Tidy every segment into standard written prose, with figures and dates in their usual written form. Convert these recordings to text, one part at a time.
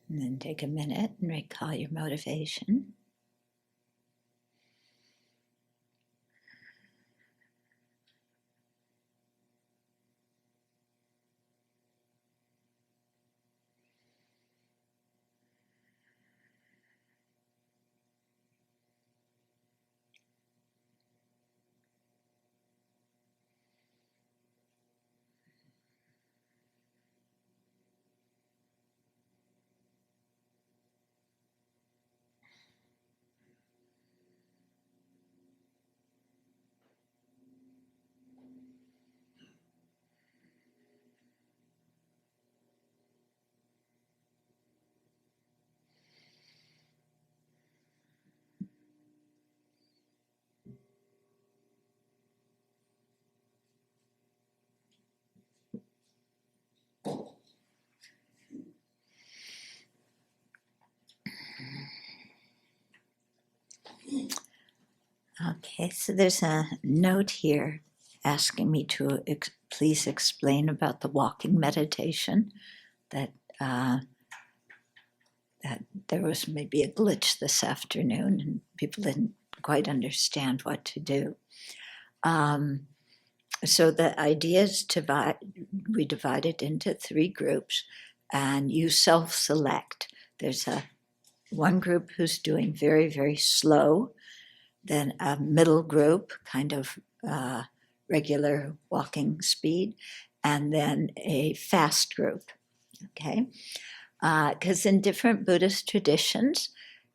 And then take a minute and recall your motivation. Okay, so there's a note here asking me to please explain about the walking meditation, that that there was maybe a glitch this afternoon and people didn't quite understand what to do. So the idea is we divide it into 3 groups, and you self-select. There's one group who's doing very, very slow, then a middle group, kind of regular walking speed, and then a fast group, okay? Because in different Buddhist traditions,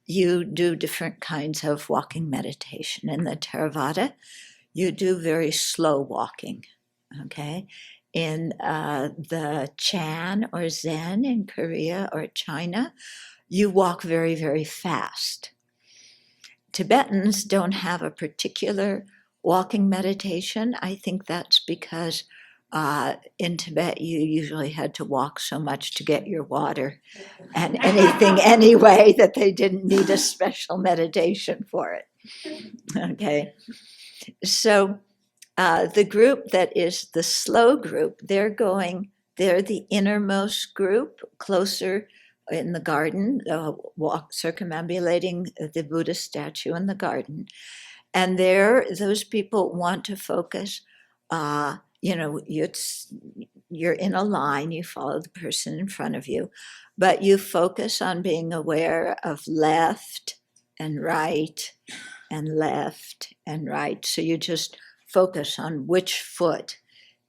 you do different kinds of walking meditation. In the Theravada, you do very slow walking, okay? In the Chan or Zen in Korea or China, you walk very, very fast. Tibetans don't have a particular walking meditation. I think that's because in Tibet you usually had to walk so much to get your water and anything anyway that they didn't need a special meditation for it. Okay, so the group that is the slow group, they're the innermost group, closer in the garden, circumambulating the Buddha statue in the garden. And there, those people want to focus, you're in a line, you follow the person in front of you, but you focus on being aware of left and right and left and right. So you just focus on which foot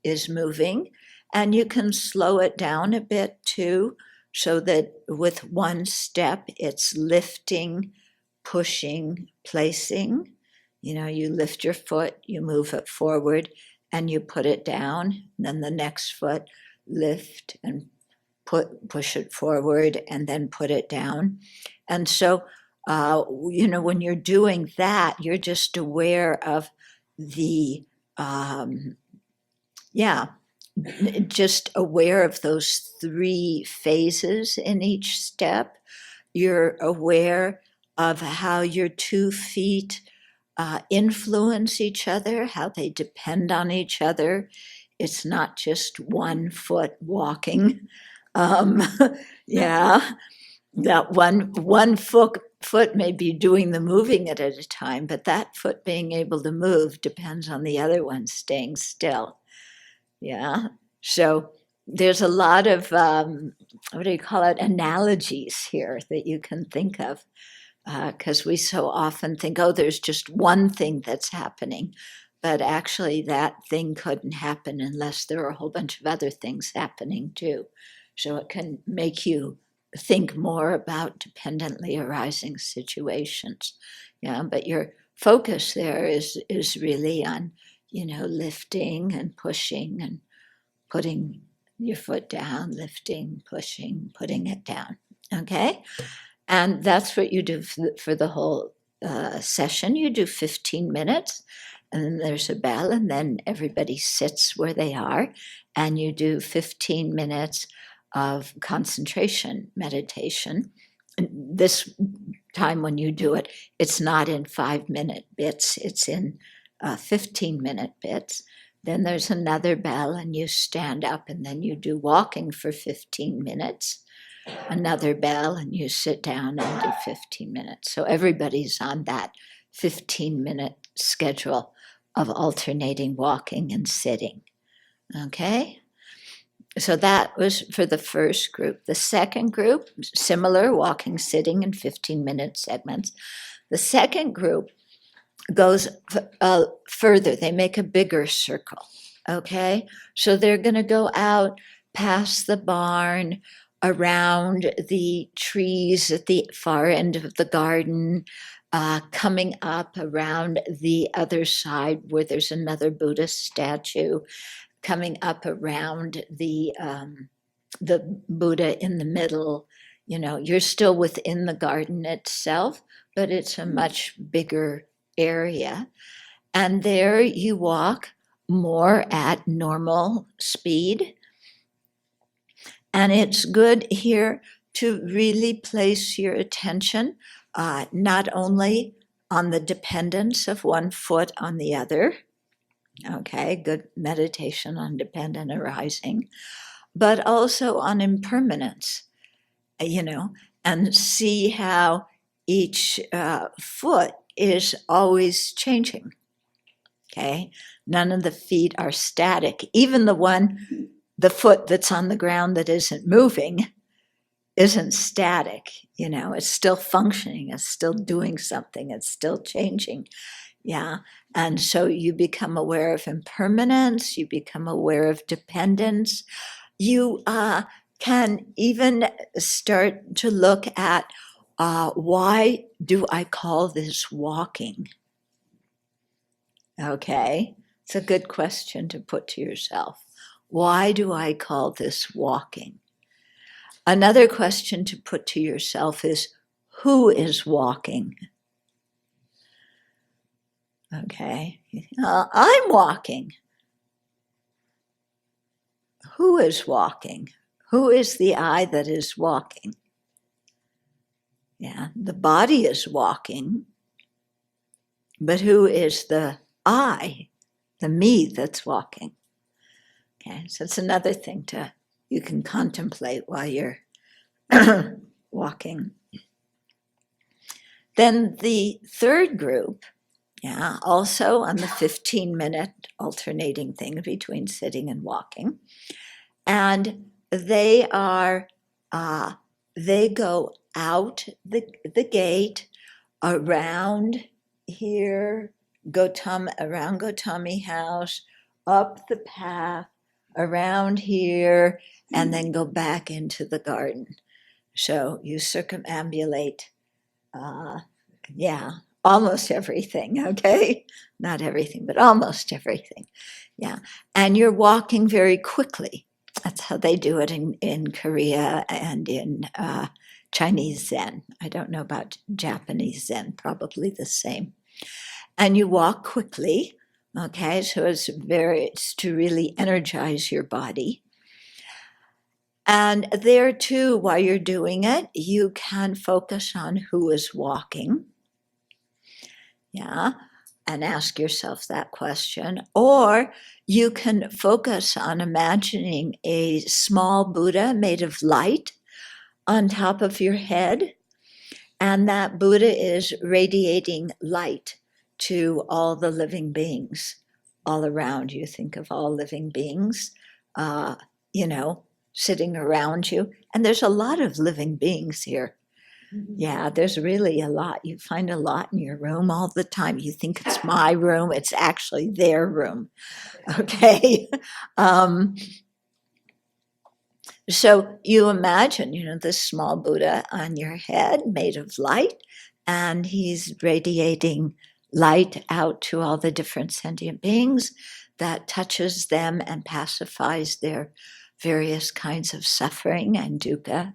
is moving, and you can slow it down a bit too, so that with one step it's lifting, pushing, placing. You lift your foot, you move it forward, and you put it down. And then the next foot, lift and push it forward, and then put it down. And so, when you're doing that, you're just aware of the, just aware of those 3 phases in each step. You're aware of how your 2 feet influence each other, how they depend on each other. It's not just one foot walking. That one foot may be doing the moving at a time, but that foot being able to move depends on the other one staying still. Yeah. So there's a lot of, analogies here that you can think of, because we so often think, oh, there's just one thing that's happening. But actually, that thing couldn't happen unless there are a whole bunch of other things happening too. So it can make you think more about dependently arising situations. Yeah, but your focus there is really on, lifting and pushing and putting your foot down, lifting, pushing, putting it down. Okay? And that's what you do for the whole session. You do 15 minutes, and then there's a bell, and then everybody sits where they are, and you do 15 minutes of concentration meditation. And this time when you do it, it's not in 5-minute bits, it's in 15-minute bits. Then there's another bell, and you stand up, and then you do walking for 15 minutes. another bell, and you sit down and do 15 minutes. So everybody's on that 15-minute schedule of alternating walking and sitting. Okay? So that was for the first group. The second group, similar, walking, sitting in 15-minute segments. The second group goes further. They make a bigger circle. Okay? So they're going to go out past the barn, around the trees at the far end of the garden, coming up around the other side where there's another Buddhist statue, coming up around the Buddha in the middle. You know, you're still within the garden itself, but it's a much bigger area. And there you walk more at normal speed. And it's good here to really place your attention not only on the dependence of one foot on the other, okay, good meditation on dependent arising, but also on impermanence, you know, and see how each foot is always changing, okay? None of the feet are static. Even the foot that's on the ground that isn't moving isn't static, you know, it's still functioning, it's still doing something, it's still changing. Yeah. And so you become aware of impermanence, you become aware of dependence. You can even start to look at why do I call this walking? Okay. It's a good question to put to yourself. Why do I call this walking? Another question to put to yourself is, who is walking? Okay, I'm walking. Who is walking? Who is the I that is walking? Yeah, the body is walking, but who is the I, the me that's walking? Okay, so it's another thing you can contemplate while you're walking. Then the third group, yeah, also on the 15-minute alternating thing between sitting and walking. And they go out the gate, around here, around Gautami House, up the path, around here, and then go back into the garden. So you circumambulate, almost everything, okay? Not everything, but almost everything, yeah. And you're walking very quickly. That's how they do it in Korea and in Chinese Zen. I don't know about Japanese Zen, probably the same. And you walk quickly, okay? So it's to really energize your body. And there too, while you're doing it, you can focus on who is walking. Yeah, and ask yourself that question. Or you can focus on imagining a small Buddha made of light on top of your head. And that Buddha is radiating light to all the living beings all around you. Think of all living beings, sitting around you. And there's a lot of living beings here. Yeah, there's really a lot. You find a lot in your room all the time. You think it's my room, it's actually their room. Okay. So you imagine, this small Buddha on your head made of light, and he's radiating light out to all the different sentient beings that touches them and pacifies their various kinds of suffering and dukkha,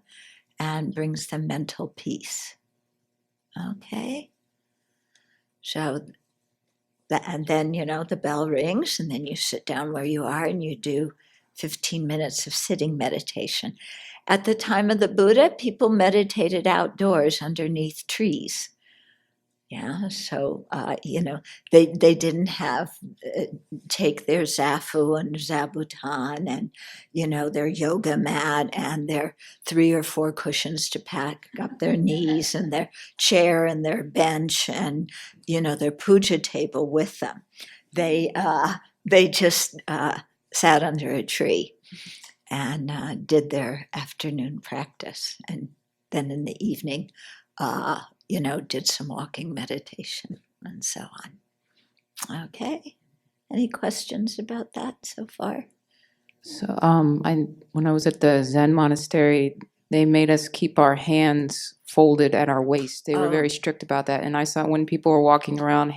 and brings them mental peace. Okay? So, and then, the bell rings, and then you sit down where you are and you do 15 minutes of sitting meditation. At the time of the Buddha, people meditated outdoors underneath trees. Yeah, so they didn't have take their zafu and zabuton and their yoga mat and their 3 or 4 cushions to pack up their knees and their chair and their bench and their puja table with them. They just sat under a tree and did their afternoon practice, and then in the evening did some walking meditation and so on. Okay. Any questions about that so far? So, when I was at the Zen monastery, they made us keep our hands folded at our waist. They were very strict about that. And I saw when people were walking around,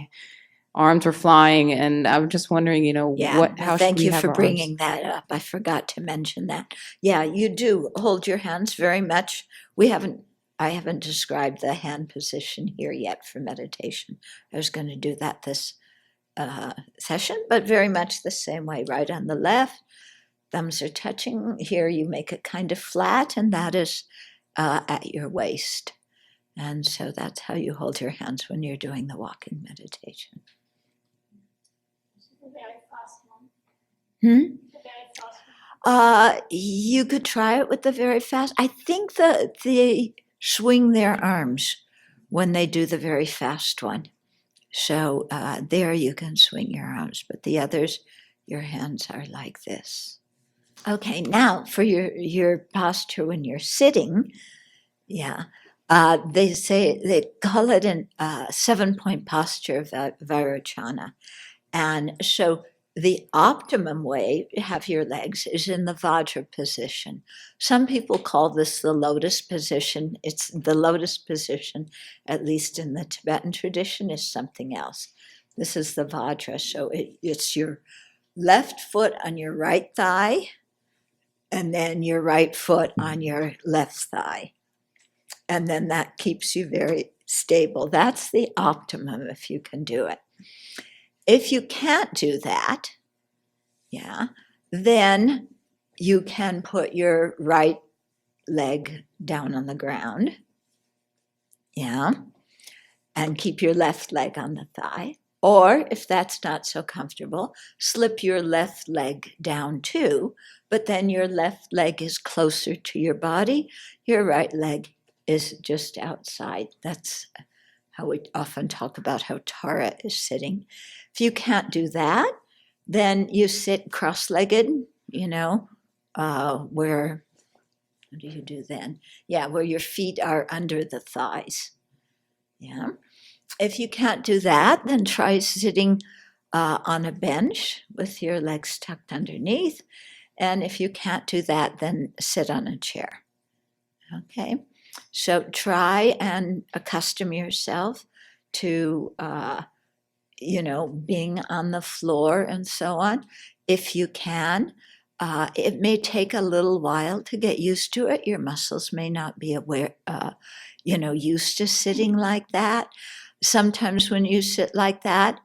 arms were flying, and I was just wondering, how should we have our arms? Thank you for bringing that up. I forgot to mention that. Yeah, you do hold your hands very much. I haven't described the hand position here yet for meditation. I was going to do that this session, but very much the same way, right on the left. Thumbs are touching. Here you make it kind of flat, and that is at your waist. And so that's how you hold your hands when you're doing the walking meditation. You could try it with the very fast. I think they swing their arms when they do the very fast one. So there you can swing your arms, but the others, your hands are like this. Okay, now for your posture when you're sitting, they call it a 7-point posture of Vairochana. And so the optimum way to have your legs is in the Vajra position. Some people call this the lotus position. It's the lotus position, at least in the Tibetan tradition, is something else. This is the Vajra. So it's your left foot on your right thigh, and then your right foot on your left thigh. And then that keeps you very stable. That's the optimum if you can do it. If you can't do that, then you can put your right leg down on the ground, and keep your left leg on the thigh. Or if that's not so comfortable, slip your left leg down too, but then your left leg is closer to your body. Your right leg is just outside. That's how we often talk about how Tara is sitting. If you can't do that, then you sit cross-legged, where, what do you do then? Where your feet are under the thighs. If you can't do that, then try sitting on a bench with your legs tucked underneath. And if you can't do that, then sit on a chair. Okay, so try and accustom yourself to, being on the floor and so on. If you can, it may take a little while to get used to it. Your muscles may not be used to sitting like that. Sometimes when you sit like that,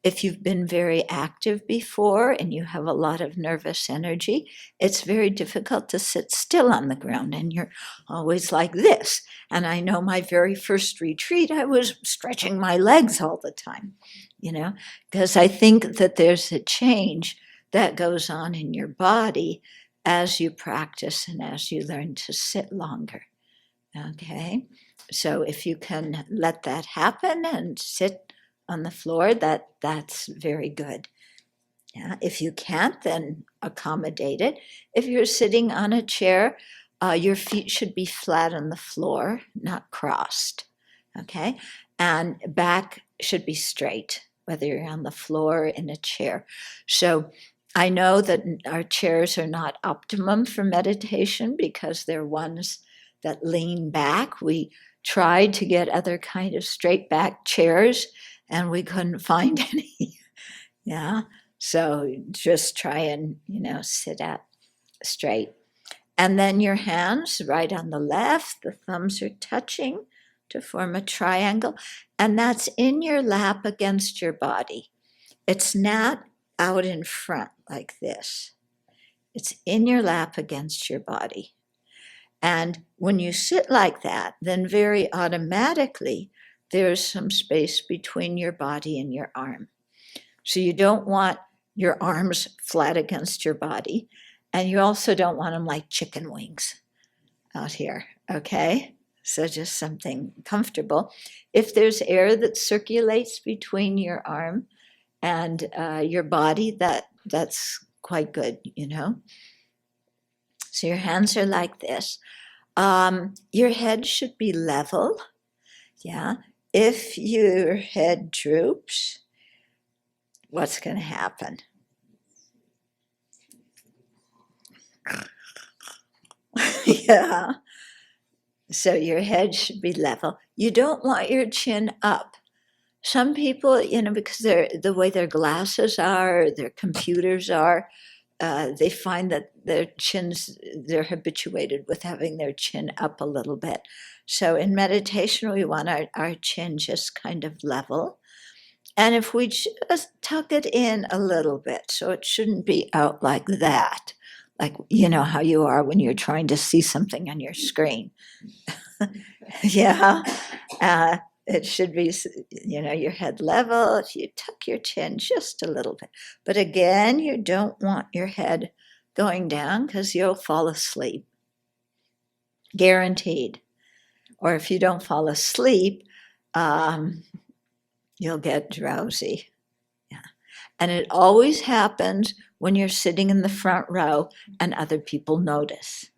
if you've been very active before and you have a lot of nervous energy, it's very difficult to sit still on the ground, and you're always like this. And I know my very first retreat, I was stretching my legs all the time, because I think that there's a change that goes on in your body as you practice and as you learn to sit longer. Okay, so if you can let that happen and sit on the floor, that's very good. If you can't, then accommodate it. If you're sitting on a chair, your feet should be flat on the floor, not crossed. Okay, and back should be straight, whether you're on the floor or in a chair. So I know that our chairs are not optimum for meditation because they're ones that lean back. We tried to get other kind of straight back chairs and we couldn't find any. So just try and sit up straight. And then your hands right on the left, the thumbs are touching to form a triangle, and that's in your lap against your body. It's not out in front like this. It's in your lap against your body. And when you sit like that, then very automatically there's some space between your body and your arm. So you don't want your arms flat against your body, and you also don't want them like chicken wings out here, okay? So just something comfortable. If there's air that circulates between your arm and your body, that's quite good, you know? So your hands are like this. Your head should be level, yeah? If your head droops, what's going to happen? Yeah. So your head should be level. You don't want your chin up. Some people, you know, because the way their glasses are, their computers are, they find that their chins, they're habituated with having their chin up a little bit. So in meditation, we want our chin just kind of level. And if we just tuck it in a little bit, so it shouldn't be out like that, like, you know, how you are when you're trying to see something on your screen. Yeah. It should be, you know, your head level. If you tuck your chin just a little bit. But again, you don't want your head going down because you'll fall asleep. Guaranteed. Or if you don't fall asleep, you'll get drowsy. Yeah. And it always happens when you're sitting in the front row and other people notice.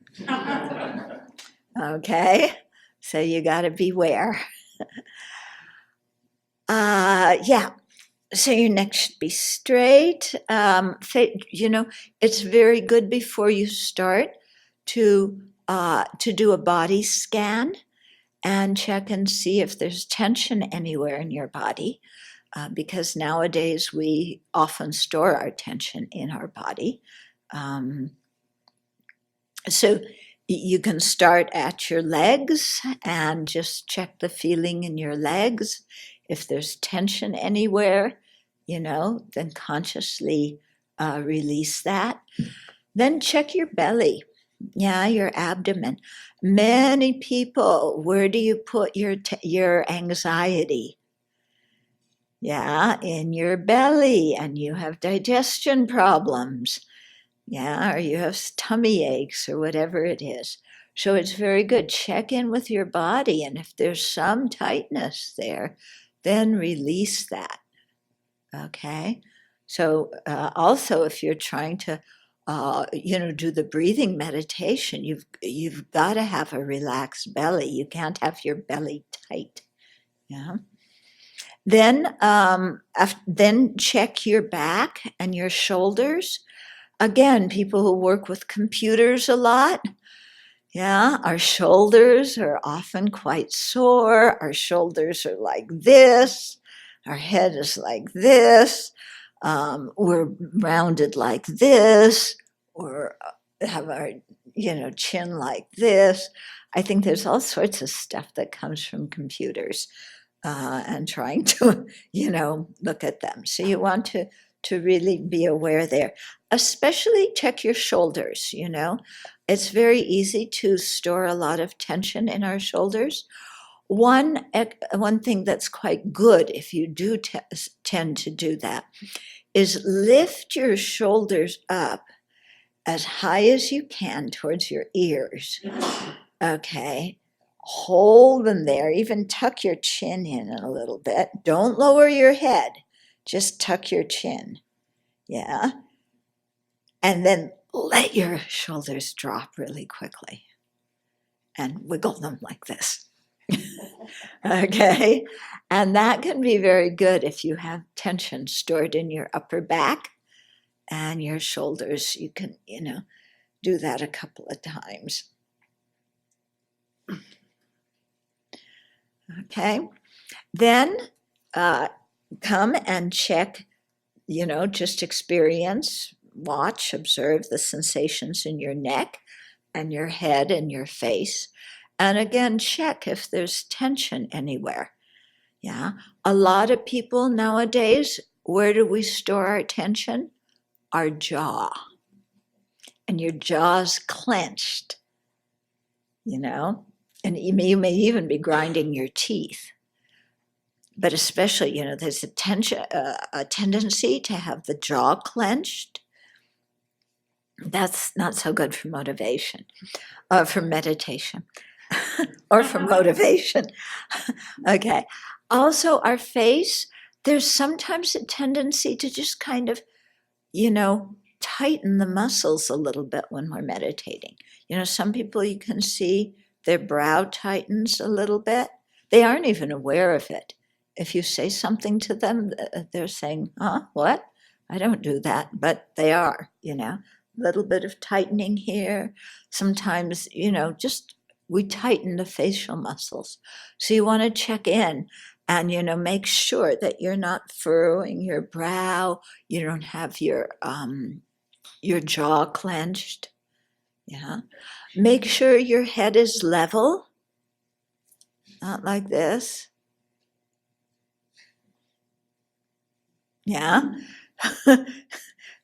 Okay? So you got to beware. Yeah. So your neck should be straight. You know, it's very good before you start to do a body scan and check and see if there's tension anywhere in your body, because nowadays we often store our tension in our body. So you can start at your legs and just check the feeling in your legs. If there's tension anywhere, you know, then consciously release that. Then check your belly, yeah, your abdomen. Many people, where do you put your anxiety? Yeah, in your belly, and you have digestion problems. Yeah, or you have tummy aches or whatever it is. So it's very good. Check in with your body, and if there's some tightness there, then release that. Okay. So also, if you're trying to, you know, do the breathing meditation, you've got to have a relaxed belly. You can't have your belly tight. Yeah. Then check your back and your shoulders. Again, people who work with computers a lot, yeah, our shoulders are often quite sore. Our shoulders are like this. Our head is like this. We're rounded like this, or have our, you know, chin like this. I think there's all sorts of stuff that comes from computers and trying to, you know, look at them. So you want to really be aware there. Especially check your shoulders, you know. It's very easy to store a lot of tension in our shoulders. One thing that's quite good if you do tend to do that is lift your shoulders up as high as you can towards your ears. Okay. Hold them there, even tuck your chin in a little bit. Don't lower your head, just tuck your chin. Yeah. And then let your shoulders drop really quickly and wiggle them like this. Okay. And that can be very good if you have tension stored in your upper back and your shoulders. You can, you know, do that a couple of times. Okay. Then come and check, you know, just experience, watch, observe the sensations in your neck and your head and your face. And again, check if there's tension anywhere. Yeah. A lot of people nowadays, where do we store our tension? Our jaw. And your jaw's clenched, you know, and you may even be grinding your teeth. but especially, there's a tendency to have the jaw clenched. That's not so good for motivation, for meditation, or for motivation. Okay. Also, our face, there's sometimes a tendency to just kind of, tighten the muscles a little bit when we're meditating. Some people you can see their brow tightens a little bit. They aren't even aware of it. If you say something to them, they're saying, what? I don't do that, but they are, a little bit of tightening here. Sometimes, just we tighten the facial muscles. So you want to check in and, make sure that you're not furrowing your brow. You don't have your jaw clenched. Yeah. Make sure your head is level, not like this. Yeah.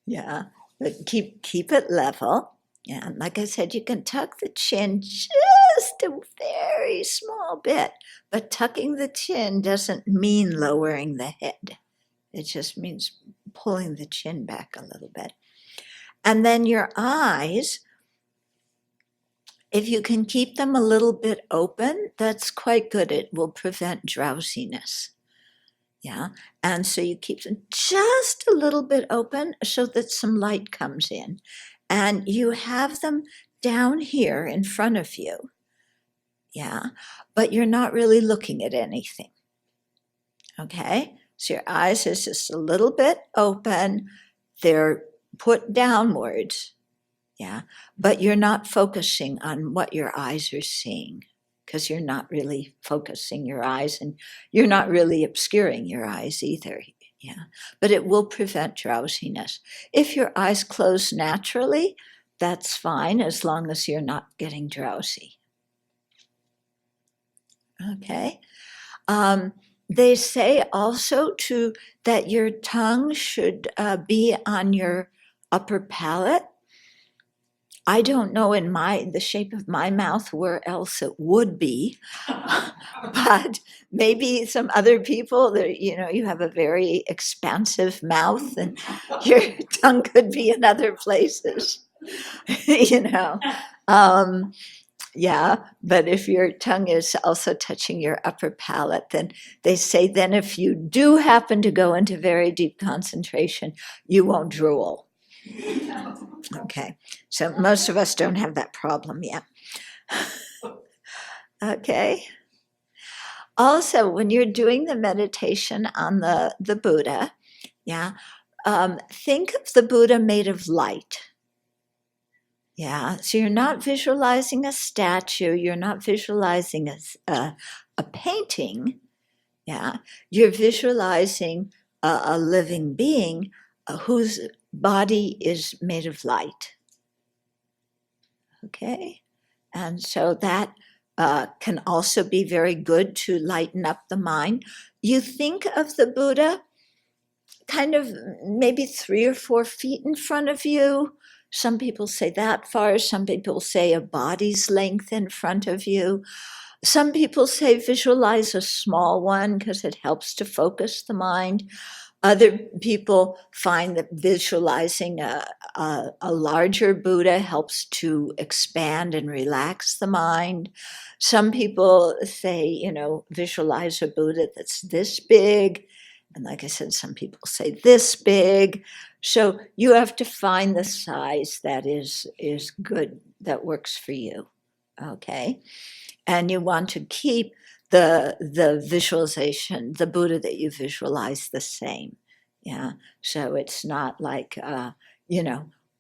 Yeah. But keep it level. Yeah. And like I said, you can tuck the chin just a very small bit, but tucking the chin doesn't mean lowering the head. It just means pulling the chin back a little bit. And then your eyes, if you can keep them a little bit open, that's quite good. It will prevent drowsiness. Yeah. And so you keep them just a little bit open so that some light comes in. And you have them down here in front of you. Yeah. But you're not really looking at anything. Okay. So your eyes is just a little bit open. They're put downwards. Yeah. But you're not focusing on what your eyes are seeing, because you're not really focusing your eyes, and you're not really obscuring your eyes either. Yeah. But it will prevent drowsiness. If your eyes close naturally, that's fine, as long as you're not getting drowsy. Okay. They say also that your tongue should be on your upper palate. I don't know in the shape of my mouth where else it would be, but maybe some other people, you have a very expansive mouth and your tongue could be in other places, Yeah, but if your tongue is also touching your upper palate, then they say then if you do happen to go into very deep concentration, you won't drool. Okay, so most of us don't have that problem yet. Okay. Also, when you're doing the meditation on the Buddha, yeah, think of the Buddha made of light. Yeah, so you're not visualizing a statue, you're not visualizing a painting. Yeah, you're visualizing a living being whose body is made of light. Okay, and so that can also be very good to lighten up the mind. You think of the Buddha kind of maybe 3 or 4 feet in front of you. Some people say that far. Some people say a body's length in front of you. Some people say visualize a small one because it helps to focus the mind. Other people find that visualizing a larger Buddha helps to expand and relax the mind. Some people say, visualize a Buddha that's this big. And like I said, some people say this big. So you have to find the size that is good, that works for you. Okay. And you want to keep the visualization, the Buddha that you visualize, the same. Yeah. So it's not like,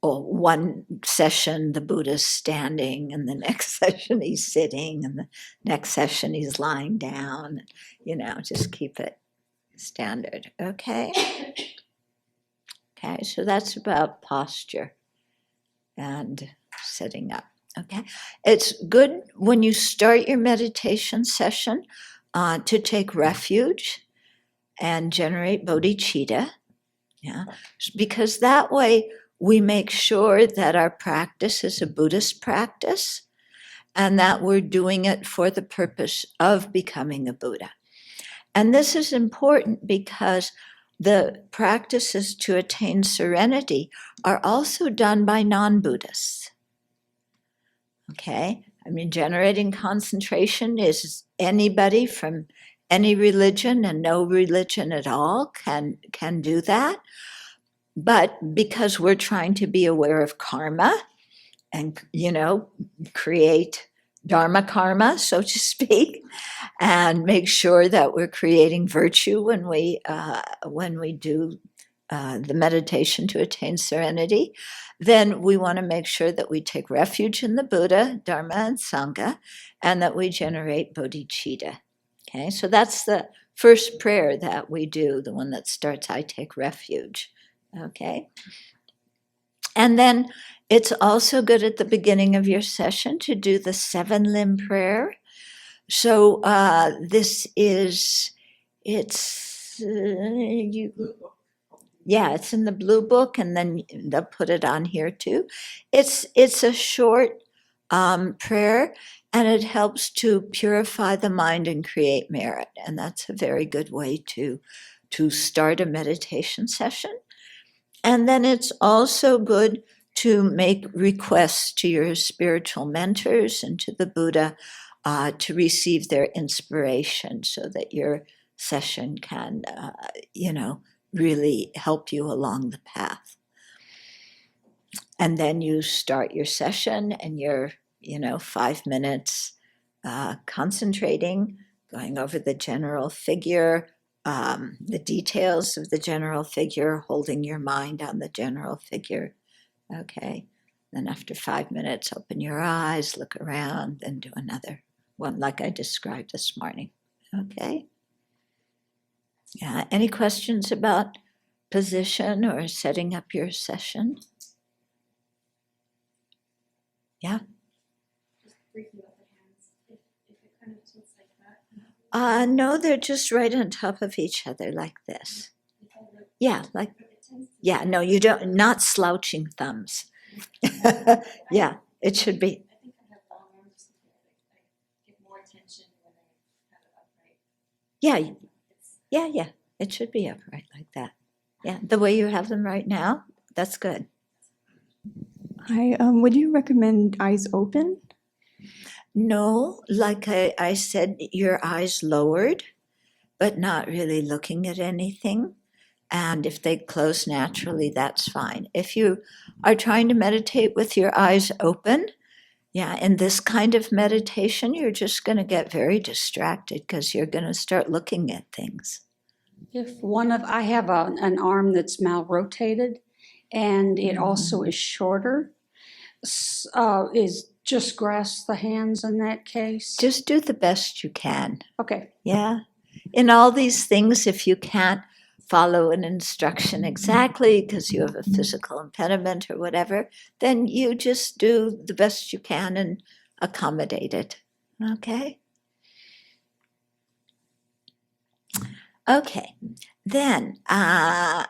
one session the Buddha's standing and the next session he's sitting and the next session he's lying down. Just keep it standard. Okay. Okay. So that's about posture and sitting up. Okay. It's good when you start your meditation session to take refuge and generate bodhicitta. Yeah. Because that way we make sure that our practice is a Buddhist practice and that we're doing it for the purpose of becoming a Buddha. And this is important because the practices to attain serenity are also done by non-Buddhists. Okay? I mean, generating concentration is anybody from any religion and no religion at all can do that. But because we're trying to be aware of karma and, create Dharma karma, so to speak, and make sure that we're creating virtue when we do the meditation to attain serenity, then we want to make sure that we take refuge in the Buddha, Dharma, and Sangha, and that we generate bodhicitta. Okay, so that's the first prayer that we do, the one that starts, I take refuge. Okay. And then it's also good at the beginning of your session to do the 7-limb prayer. So it's in the blue book, and then they'll put it on here too. It's a short prayer, and it helps to purify the mind and create merit. And that's a very good way to start a meditation session. And then it's also good to make requests to your spiritual mentors and to the Buddha to receive their inspiration so that your session can, really help you along the path. And then you start your session and you're, 5 minutes concentrating, going over the general figure, the details of the general figure, holding your mind on the general figure. Okay. Then after 5 minutes, open your eyes, look around, then do another one like I described this morning. Okay. Yeah. Any questions about position or setting up your session? Yeah. Just briefly about the hands. If it kind of tilts like that. No, they're just right on top of each other like this. Yeah, like, yeah, no, you don't, not slouching thumbs. Yeah, it should be. I think I have long arms or something. I get more attention when I have it upright. Yeah, it should be upright like that. Yeah, the way you have them right now, that's good. Hi, would you recommend eyes open? No, like I said, your eyes lowered, but not really looking at anything. And if they close naturally, that's fine. If you are trying to meditate with your eyes open, in this kind of meditation, you're just going to get very distracted because you're going to start looking at things. If I have an arm that's mal-rotated, and it also is shorter, is just grasp the hands in that case? Just do the best you can. Okay. Yeah. In all these things, if you can't follow an instruction exactly because you have a physical impediment or whatever, then you just do the best you can and accommodate it. Okay? Okay. Then, how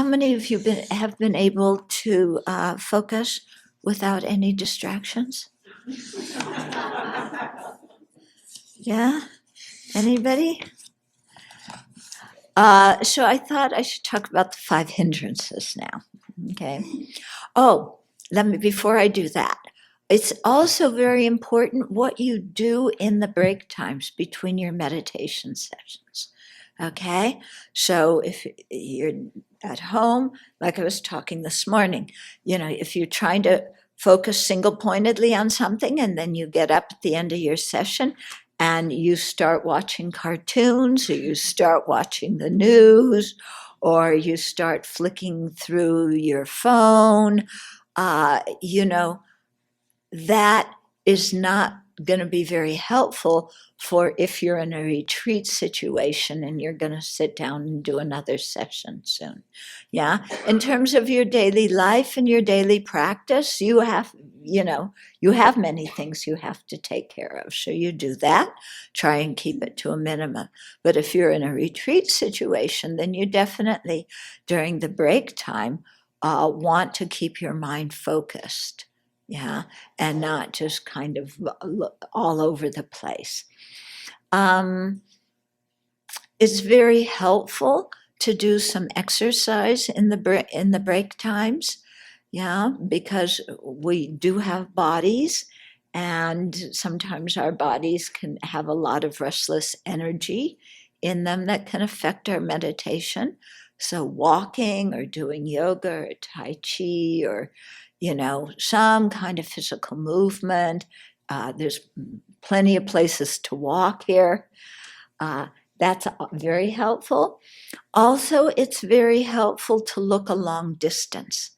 many of you have been able to focus without any distractions? Yeah? Anybody? So I thought I should talk about the 5 hindrances now. Okay. Oh, before I do that, it's also very important what you do in the break times between your meditation sessions. Okay. So if you're at home, like I was talking this morning, if you're trying to focus single-pointedly on something and then you get up at the end of your session and you start watching cartoons, or you start watching the news, or you start flicking through your phone, that is not going to be very helpful for if you're in a retreat situation and you're going to sit down and do another session soon. Yeah. In terms of your daily life and your daily practice, you have many things you have to take care of. So you do that, try and keep it to a minimum. But if you're in a retreat situation, then you definitely, during the break time, want to keep your mind focused. Yeah, and not just kind of all over the place. it's very helpful to do some exercise in the break times. Yeah, because we do have bodies, and sometimes our bodies can have a lot of restless energy in them that can affect our meditation. So walking or doing yoga or tai chi or, some kind of physical movement. There's plenty of places to walk here. That's very helpful. Also, it's very helpful to look a long distance.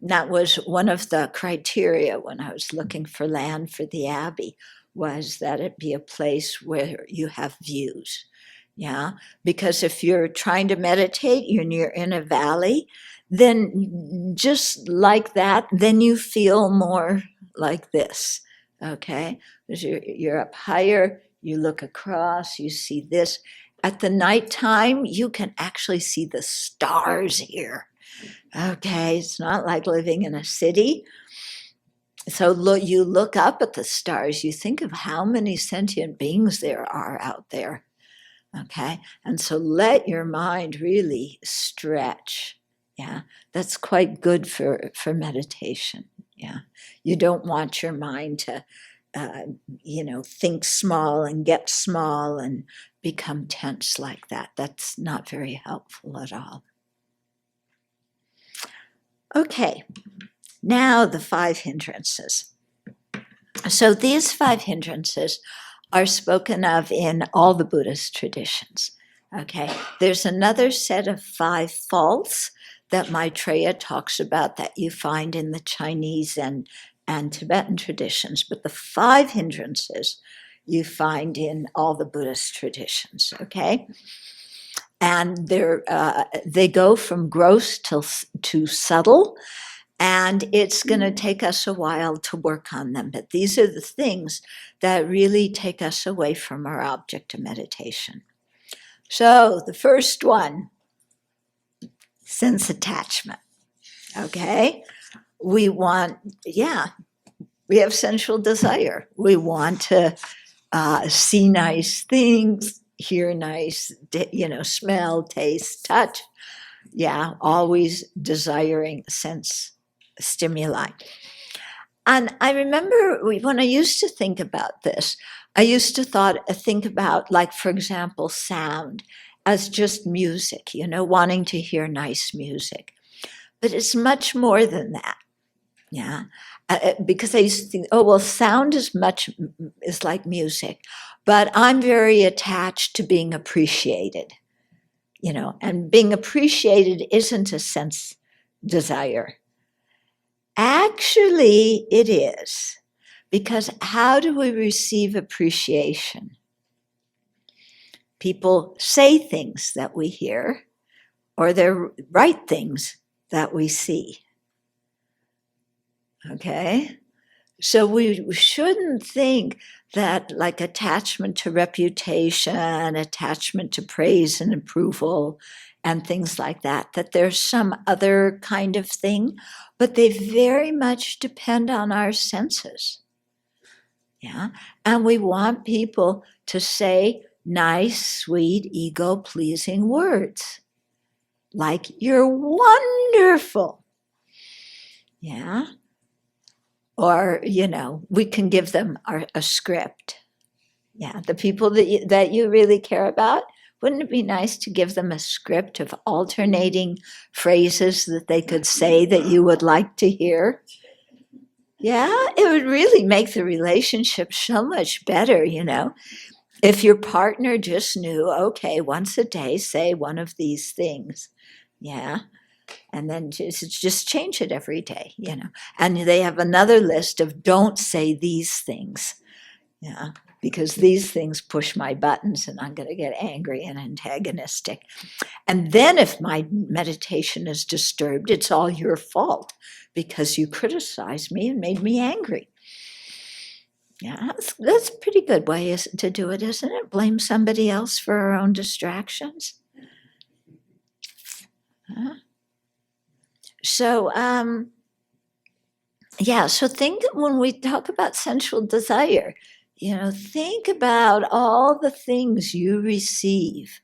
That was one of the criteria when I was looking for land for the Abbey, was that it be a place where you have views. Yeah, because if you're trying to meditate and you're in a valley, then just like that, then you feel more like this. Okay, because you're up higher, you look across, you see this. At the nighttime, you can actually see the stars here. Okay, it's not like living in a city. So you look up at the stars, you think of how many sentient beings there are out there. Okay, and so let your mind really stretch. Yeah, that's quite good for meditation. Yeah, you don't want your mind to, think small and get small and become tense like that. That's not very helpful at all. Okay, now the 5 hindrances. So these 5 hindrances are spoken of in all the Buddhist traditions. Okay, there's another set of 5 faults that Maitreya talks about that you find in the Chinese and Tibetan traditions, but the 5 hindrances you find in all the Buddhist traditions. Okay, and they go from gross to subtle. And it's going to take us a while to work on them. But these are the things that really take us away from our object of meditation. So the first one, sense attachment. Okay? We have sensual desire. We want to see nice things, hear nice, smell, taste, touch. Yeah, always desiring sense stimuli. And I remember when I used to think about this, I used to think about, like, for example, sound as just music, wanting to hear nice music. But it's much more than that. Yeah. Because I used to think, sound is like music, but I'm very attached to being appreciated, and being appreciated isn't a sense desire. Actually, it is, because how do we receive appreciation? People say things that we hear, or they write things that we see. Okay? So we shouldn't think that, like, attachment to reputation, attachment to praise and approval, and things like that there's some other kind of thing, but they very much depend on our senses. Yeah, and we want people to say nice, sweet, ego-pleasing words, like, you're wonderful. Yeah. Or, we can give them a script. Yeah, the people that you really care about, wouldn't it be nice to give them a script of alternating phrases that they could say that you would like to hear? Yeah, it would really make the relationship so much better, if your partner just knew, okay, once a day, say one of these things. Yeah. And then just change it every day, And they have another list of don't say these things, because these things push my buttons and I'm going to get angry and antagonistic. And then if my meditation is disturbed, it's all your fault because you criticized me and made me angry. Yeah, that's a pretty good way to do it, isn't it? Blame somebody else for our own distractions. So, so think, when we talk about sensual desire, think about all the things you receive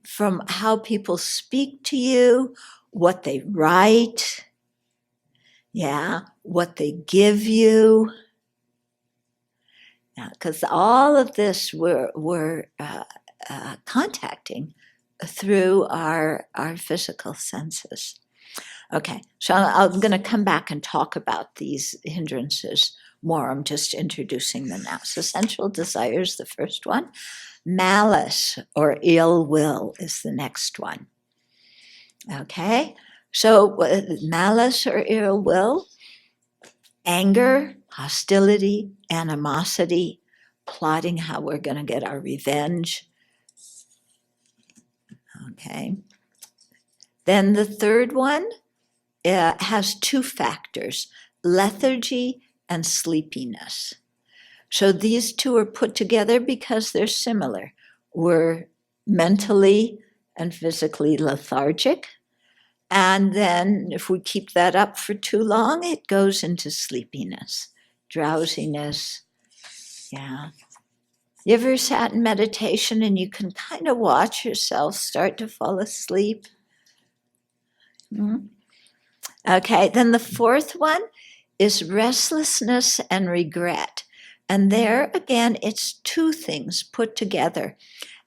from how people speak to you, what they write, what they give you. Because all of this we're contacting through our physical senses. Okay, so I'm going to come back and talk about these hindrances more. I'm just introducing them now. So sensual desire is the first one. Malice or ill will is the next one. Okay, so malice or ill will, anger, hostility, animosity, plotting how we're going to get our revenge. Okay, then the third one has two factors, lethargy and sleepiness. So these two are put together because they're similar. We're mentally and physically lethargic. And then if we keep that up for too long, it goes into sleepiness, drowsiness. Yeah. You ever sat in meditation and you can kind of watch yourself start to fall asleep? Mm-hmm. Okay, then the fourth one is restlessness and regret. And there again, it's two things put together.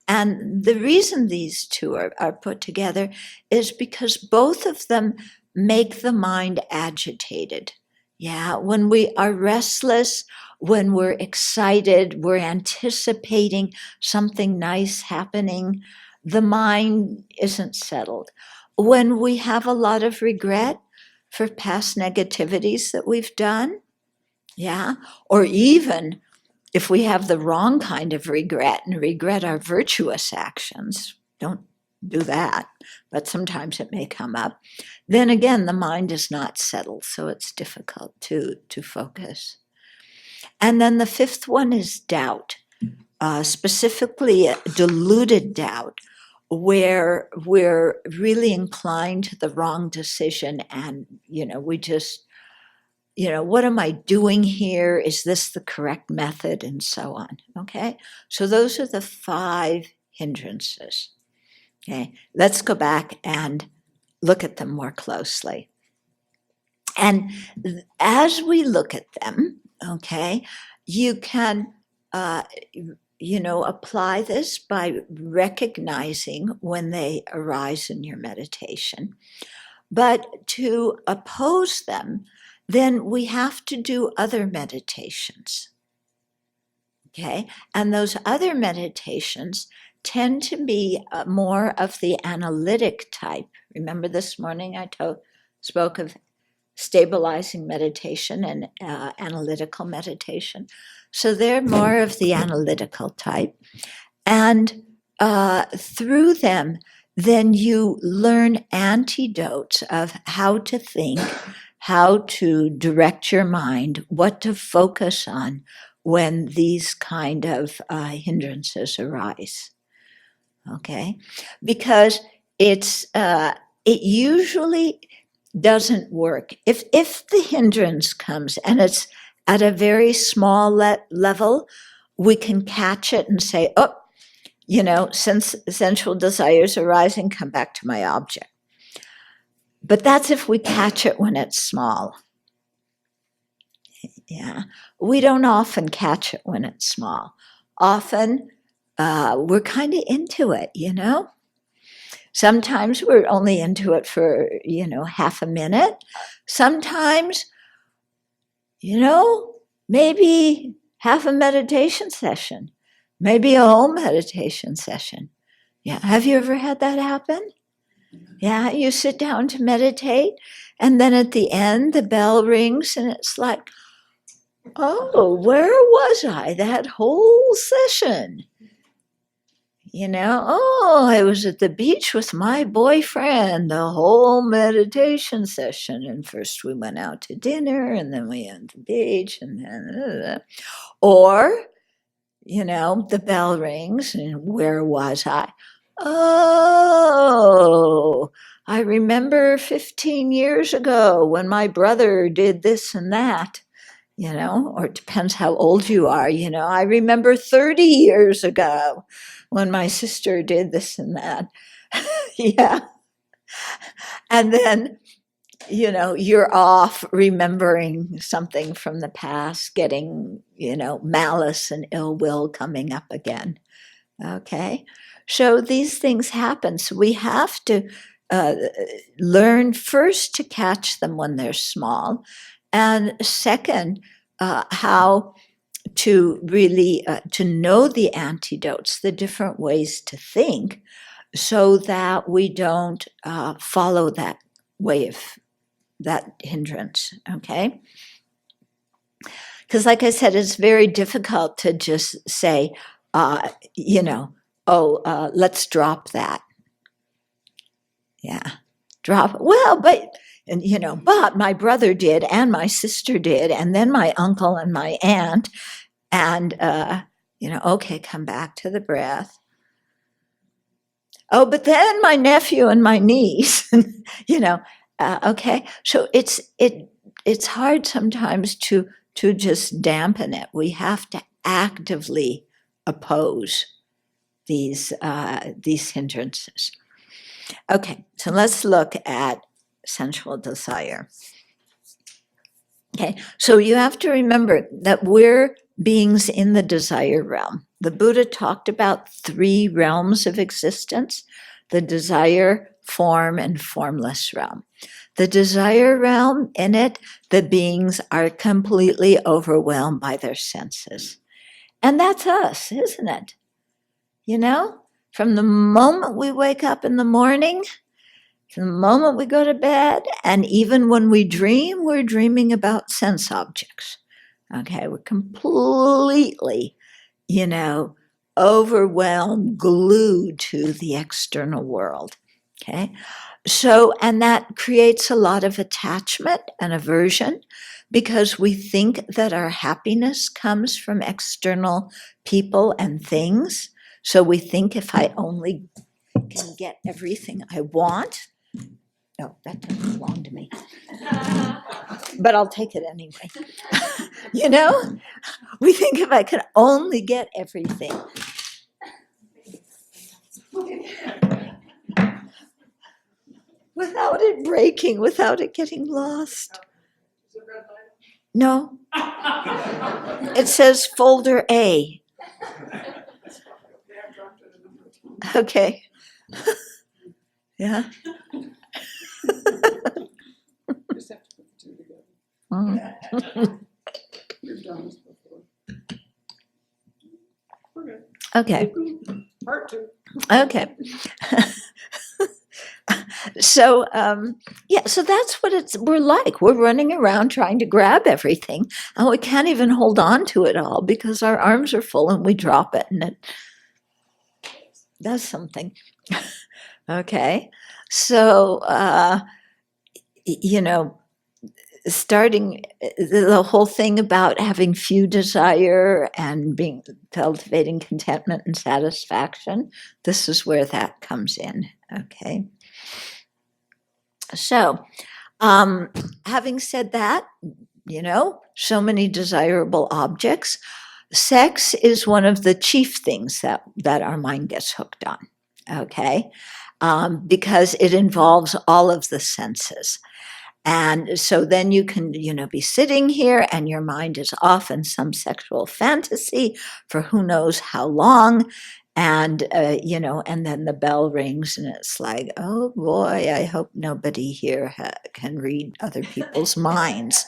And the reason these two are put together is because both of them make the mind agitated. Yeah, when we are restless, when we're excited, we're anticipating something nice happening, the mind isn't settled. When we have a lot of regret for past negativities that we've done, or even if we have the wrong kind of regret and regret our virtuous actions, don't do that, but sometimes it may come up, then again, the mind is not settled, so it's difficult to focus. And then the fifth one is doubt, specifically deluded doubt, where we're really inclined to the wrong decision and, we just, what am I doing here? Is this the correct method? And so on. Okay. So those are the 5 hindrances. Okay. Let's go back and look at them more closely. And as we look at them, okay, you can, apply this by recognizing when they arise in your meditation. But to oppose them, then we have to do other meditations. Okay, and those other meditations tend to be more of the analytic type. Remember this morning I spoke of stabilizing meditation and analytical meditation. So they're more of the analytical type. And through them, then you learn antidotes of how to think, how to direct your mind, what to focus on when these kind of hindrances arise. Okay? Because it usually doesn't work. If the hindrance comes and it's at a very small level, we can catch it and say, oh, since sensual desires arising, come back to my object. But that's if we catch it when it's small. Yeah, we don't often catch it when it's small. Often we're kind of into it, Sometimes we're only into it for, half a minute. Sometimes, maybe half a meditation session, maybe a whole meditation session. Yeah. Have you ever had that happen? Yeah. You sit down to meditate, and then at the end, the bell rings, and it's like, oh, where was I that whole session? I was at the beach with my boyfriend the whole meditation session. And first we went out to dinner, and then we went to the beach, and then, or, the bell rings, and where was I? Oh, I remember 15 years ago when my brother did this and that. or it depends how old you are. I remember 30 years ago when my sister did this and that. Yeah. And then, you're off remembering something from the past, getting, malice and ill will coming up again. Okay. So these things happen. So we have to learn first to catch them when they're small. And second, how to really to know the antidotes, the different ways to think, so that we don't follow that way of that hindrance. Okay. Because like I said, it's very difficult to just say, let's drop that. Yeah, drop. Well, but my brother did, and my sister did, and then my uncle and my aunt, and okay, come back to the breath. Oh, but then my nephew and my niece, okay. So it's hard sometimes to just dampen it. We have to actively oppose these hindrances. Okay, so let's look at sensual desire. Okay, so you have to remember that we're beings in the desire realm. The Buddha talked about 3 realms of existence: the desire, form, and formless realm. The desire realm, in it, the beings are completely overwhelmed by their senses. And that's us, isn't it? From the moment we wake up in the morning, to the moment we go to bed, and even when we dream, we're dreaming about sense objects. Okay, we're completely, overwhelmed, glued to the external world. Okay, so, and that creates a lot of attachment and aversion, because we think that our happiness comes from external people and things. So we think if I only can get everything I want. No, that doesn't belong to me. But I'll take it anyway. We think if I could only get everything. Without it breaking, without it getting lost. No. It says folder A. Okay. Yeah. Okay. Part 2. Okay. So, so that's what we're like. We're running around trying to grab everything, and we can't even hold on to it all because our arms are full and we drop it and it does something. Okay. So, starting the whole thing about having few desire and cultivating contentment and satisfaction, this is where that comes in. Okay. So, having said that, so many desirable objects, sex is one of the chief things that our mind gets hooked on. Okay. Because it involves all of the senses. And so then you can, be sitting here and your mind is off in some sexual fantasy for who knows how long. And, and then the bell rings and it's like, oh boy, I hope nobody here can read other people's minds.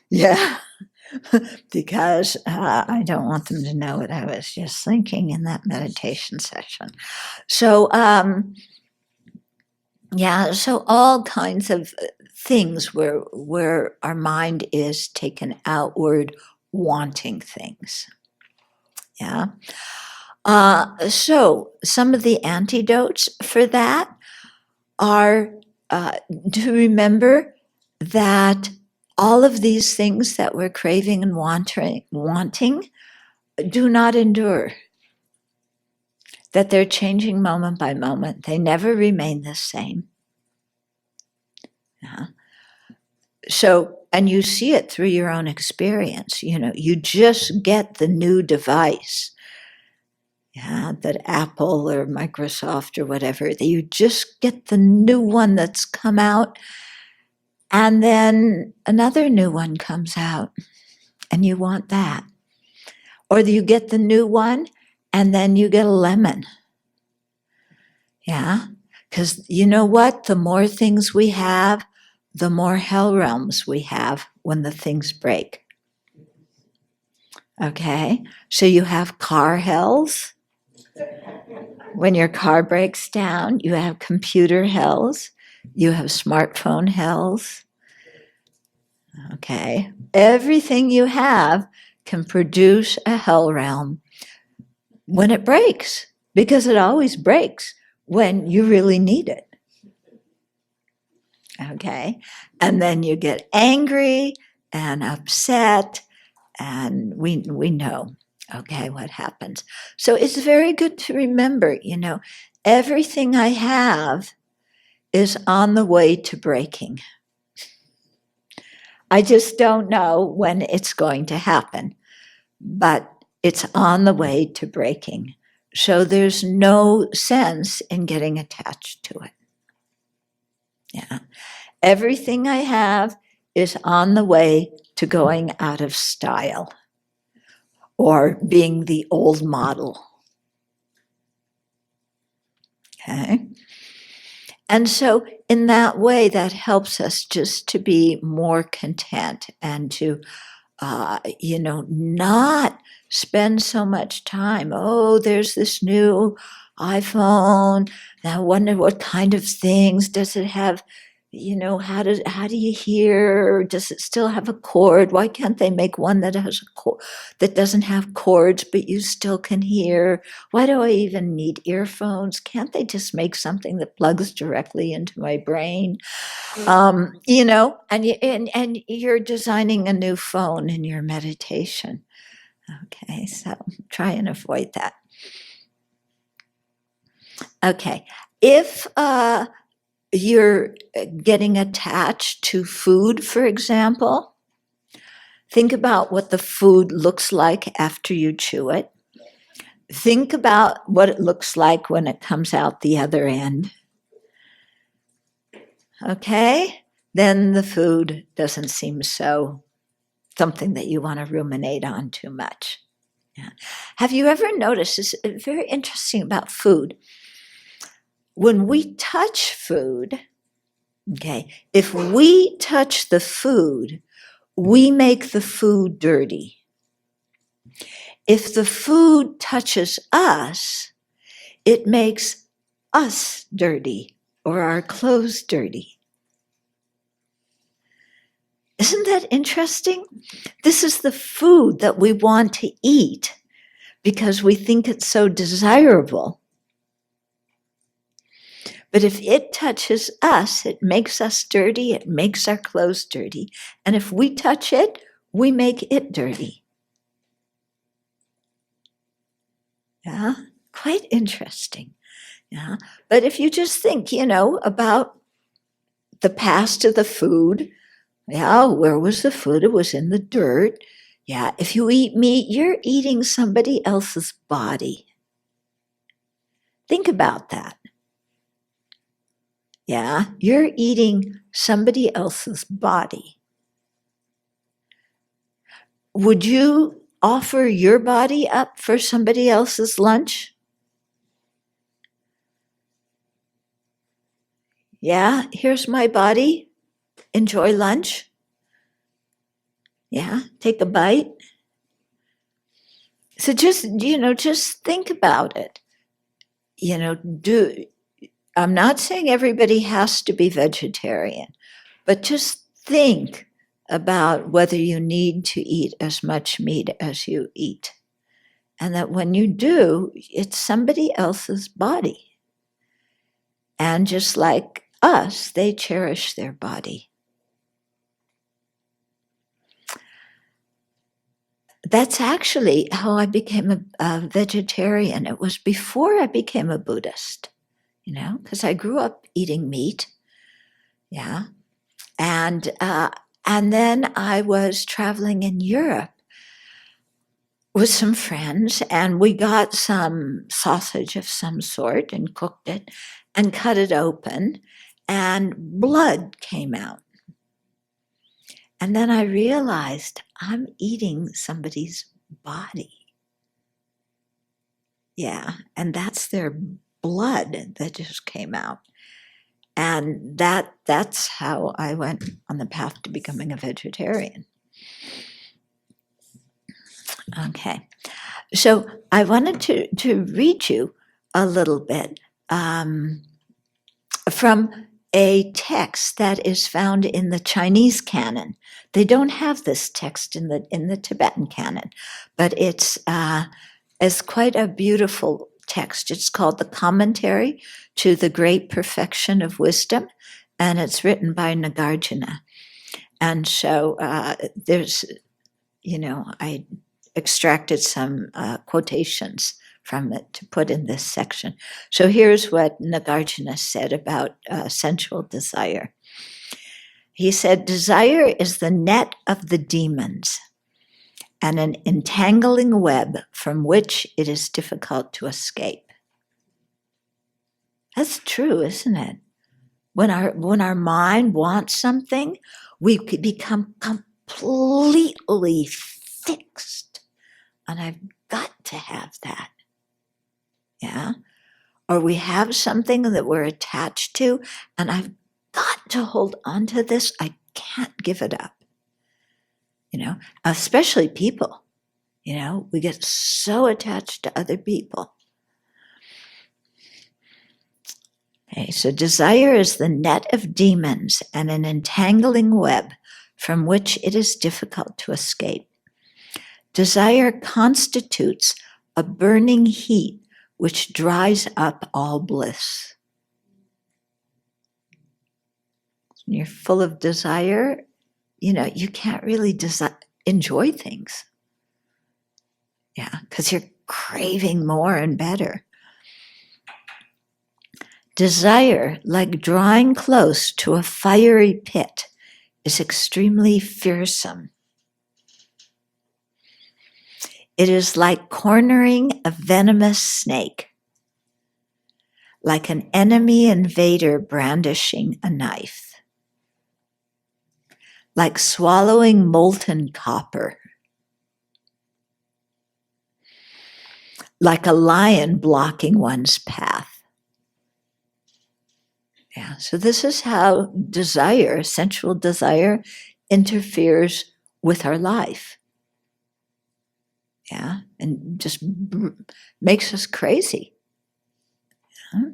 Yeah, because I don't want them to know what I was just thinking in that meditation session. So, so all kinds of things where our mind is taken outward, wanting things. Yeah. So some of the antidotes for that are to remember that all of these things that we're craving and wanting do not endure. That they're changing moment by moment. They never remain the same. So And you see it through your own experience. You just get the new device. Yeah, that Apple or Microsoft or whatever, you just get the new one that's come out, and then another new one comes out, and you want that. Or you get the new one, and then you get a lemon. Yeah, because you know what? The more things we have, the more hell realms we have when the things break. Okay, so you have car hells. When your car breaks down, you have computer hells, you have smartphone hells. Okay, everything you have can produce a hell realm when it breaks, because it always breaks when you really need it. Okay, and then you get angry and upset, and we know. Okay, what happens? So it's very good to remember, everything I have is on the way to breaking. I just don't know when it's going to happen, but it's on the way to breaking. So there's no sense in getting attached to it. Yeah. Everything I have is on the way to going out of style, or being the old model. Okay. And so in that way, that helps us just to be more content and to, not spend so much time. Oh, there's this new iPhone. Now I wonder what kind of things does it have? How do you hear? Does it still have a cord? Why can't they make one that has a cord, that doesn't have cords, but you still can hear? Why do I even need earphones? Can't they just make something that plugs directly into my brain? And you're designing a new phone in your meditation. Okay, so try and avoid that. Okay, if you're getting attached to food, for example, think about what the food looks like after you chew it. Think about what it looks like when it comes out the other end. Okay? Then the food doesn't seem so something that you want to ruminate on too much. Yeah. Have you ever noticed, it's very interesting about food, when we touch food, okay, if we touch the food, we make the food dirty. If the food touches us, it makes us dirty, or our clothes dirty. Isn't that interesting? This is the food that we want to eat because we think it's so desirable. But if it touches us, it makes us dirty, it makes our clothes dirty. And if we touch it, we make it dirty. Yeah, quite interesting. Yeah, but if you just think, about the past of the food, yeah, where was the food? It was in the dirt. Yeah, if you eat meat, you're eating somebody else's body. Think about that. Yeah, you're eating somebody else's body. Would you offer your body up for somebody else's lunch? Yeah, here's my body. Enjoy lunch. Yeah, take a bite. So just think about it. I'm not saying everybody has to be vegetarian, but just think about whether you need to eat as much meat as you eat. And that when you do, it's somebody else's body. And just like us, they cherish their body. That's actually how I became a vegetarian. It was before I became a Buddhist, because I grew up eating meat. Yeah. And And then I was traveling in Europe with some friends, and we got some sausage of some sort and cooked it and cut it open, and blood came out. And then I realized I'm eating somebody's body. Yeah, and that's their blood that just came out. And that's how I went on the path to becoming a vegetarian. Okay, so I wanted to read you a little bit from a text that is found in the Chinese canon. They don't have this text in the Tibetan canon, but it's quite a beautiful text. It's called the Commentary to the Great Perfection of Wisdom, and it's written by Nagarjuna. And so there's, I extracted some quotations from it to put in this section. So here's what Nagarjuna said about sensual desire. He said, desire is the net of the demons and an entangling web from which it is difficult to escape. That's true, isn't it? When our mind wants something, we become completely fixed. And I've got to have that. Yeah. Or we have something that we're attached to, and I've got to hold on to this. I can't give it up. Especially people. We get so attached to other people. Okay, so desire is the net of demons and an entangling web from which it is difficult to escape. Desire constitutes a burning heat which dries up all bliss. When you're full of desire, you can't really enjoy things. Yeah, because you're craving more and better. Desire, like drawing close to a fiery pit, is extremely fearsome. It is like cornering a venomous snake, like an enemy invader brandishing a knife, like swallowing molten copper, like a lion blocking one's path. Yeah, so this is how desire, sensual desire, interferes with our life. Yeah, and just makes us crazy. Yeah.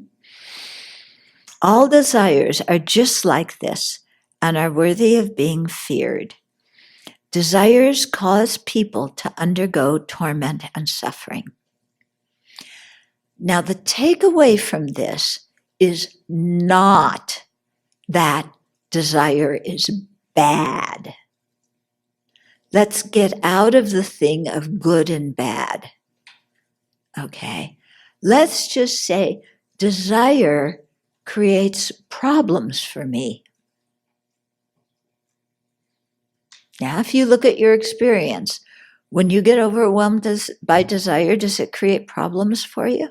All desires are just like this and are worthy of being feared. Desires cause people to undergo torment and suffering. Now, the takeaway from this is not that desire is bad. Let's get out of the thing of good and bad. Okay, let's just say desire creates problems for me. Now, if you look at your experience, when you get overwhelmed by desire, does it create problems for you?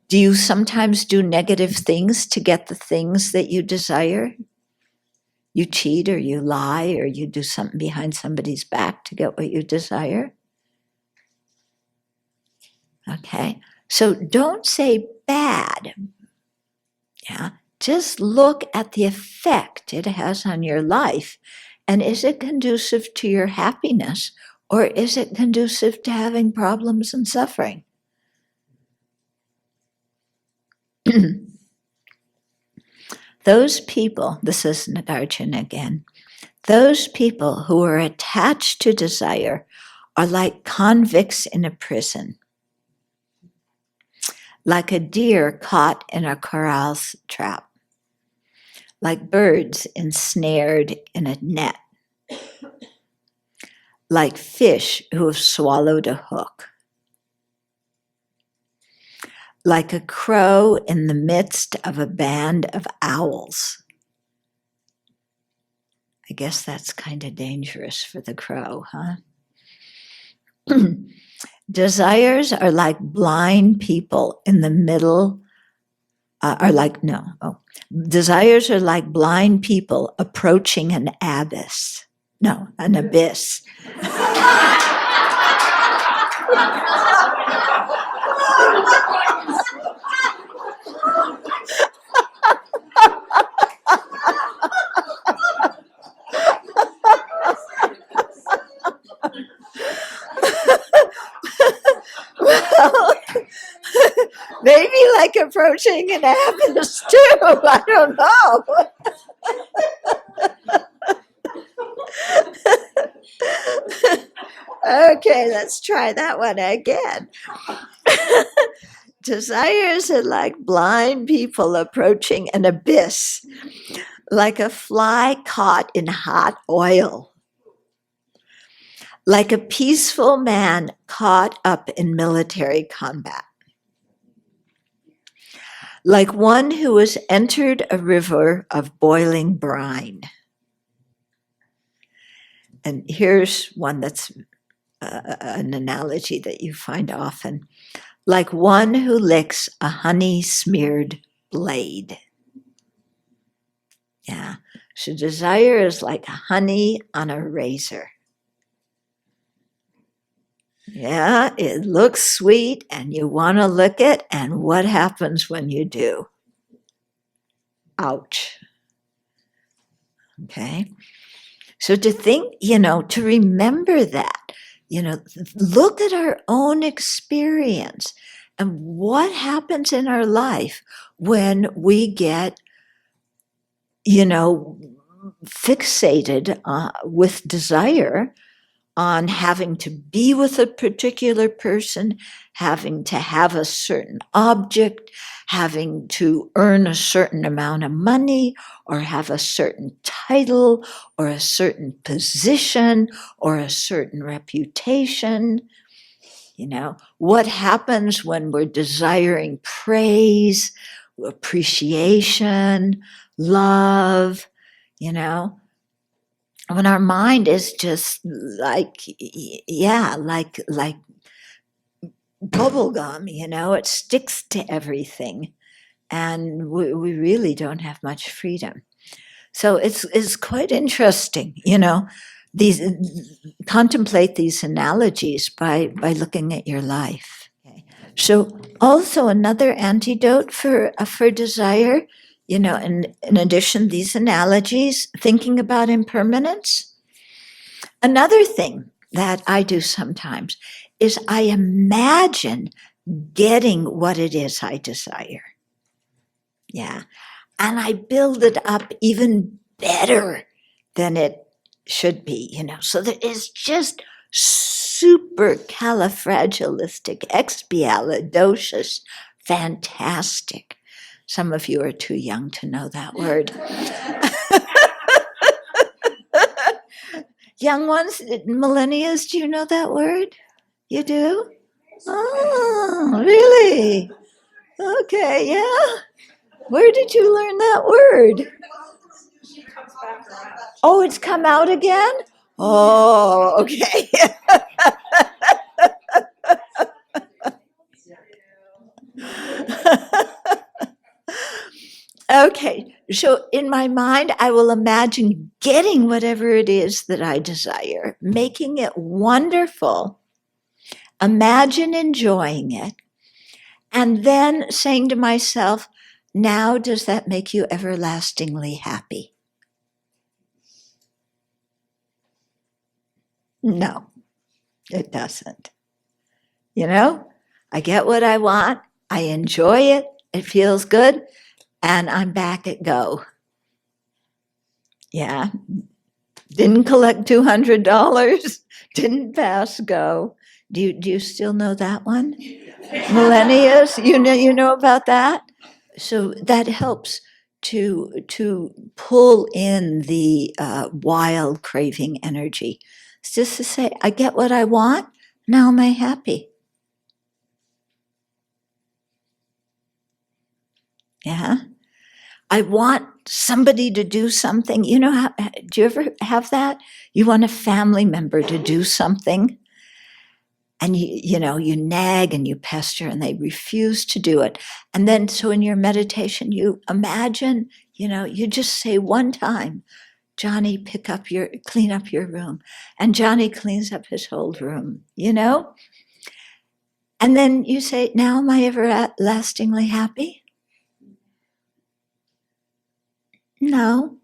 Do you sometimes do negative things to get the things that you desire? You cheat or you lie or you do something behind somebody's back to get what you desire? Okay, so don't say bad. Yeah, just look at the effect it has on your life. And is it conducive to your happiness, or is it conducive to having problems and suffering? Those people, this is Nagarjuna again, those people who are attached to desire are like convicts in a prison, like a deer caught in a corral's trap, like birds ensnared in a net, like fish who have swallowed a hook, like a crow in the midst of a band of owls. I guess that's kind of dangerous for the crow, huh? Desires are like blind people in the middle, desires are like blind people approaching an abyss. No, an abyss. Well, maybe like approaching an abyss too. I don't know. Okay, let's try that one again. Desires are like blind people approaching an abyss, like a fly caught in hot oil, like a peaceful man caught up in military combat, like one who has entered a river of boiling brine. And here's one that's an analogy that you find often, like one who licks a honey-smeared blade. Yeah, so desire is like honey on a razor. Yeah, it looks sweet and you want to lick it, and what happens when you do? Ouch. Okay, so to think, to remember that, look at our own experience and what happens in our life when we get, fixated with desire on having to be with a particular person, having to have a certain object, having to earn a certain amount of money, or have a certain title, or a certain position, or a certain reputation. What happens when we're desiring praise, appreciation, love, when our mind is just like bubble gum, it sticks to everything, and we really don't have much freedom. So it's quite interesting, these contemplate these analogies by looking at your life. Okay. So also another antidote for desire, in addition these analogies, thinking about impermanence. Another thing that I do sometimes is I imagine getting what it is I desire. Yeah. And I build it up even better than it should be, so that it's just super califragilisticexpialidocious, fantastic. Some of you are too young to know that word. Young ones, millennials, do you know that word? You do? Oh, really? Okay, yeah. Where did you learn that word? Oh, it's come out again? Oh, okay. Okay, so in my mind, I will imagine getting whatever it is that I desire, making it wonderful, imagine enjoying it, and then saying to myself, now does that make you everlastingly happy? No, it doesn't. I get what I want, I enjoy it, it feels good, and I'm back at go. Yeah. Didn't collect $200, didn't pass go. Do you still know that one? Millennials, you know about that? So that helps to pull in the wild craving energy. It's just to say, I get what I want, now am I happy? Yeah. I want somebody to do something. You know, do you ever have that? You want a family member to do something, and you nag and you pester, and they refuse to do it. And then, so in your meditation, you imagine, you just say one time, Johnny, clean up your room. And Johnny cleans up his whole room, And then you say, now am I everlastingly happy? No.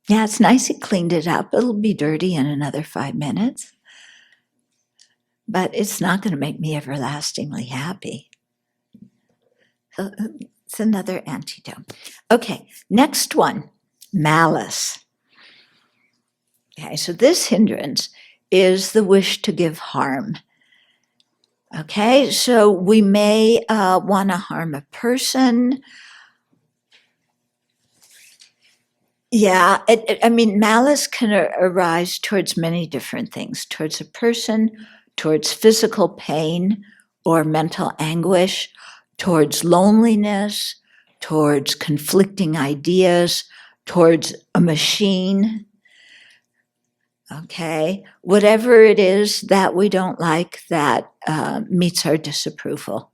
Yeah, it's nice he cleaned it up. It'll be dirty in another 5 minutes. But it's not going to make me everlastingly happy. So it's another antidote. Okay, next one, malice. Okay, so this hindrance is the wish to give harm. Okay, so we may want to harm a person. Yeah, malice can arise towards many different things, towards a person, towards physical pain or mental anguish, towards loneliness, towards conflicting ideas, towards a machine. Okay, whatever it is that we don't like that meets our disapproval.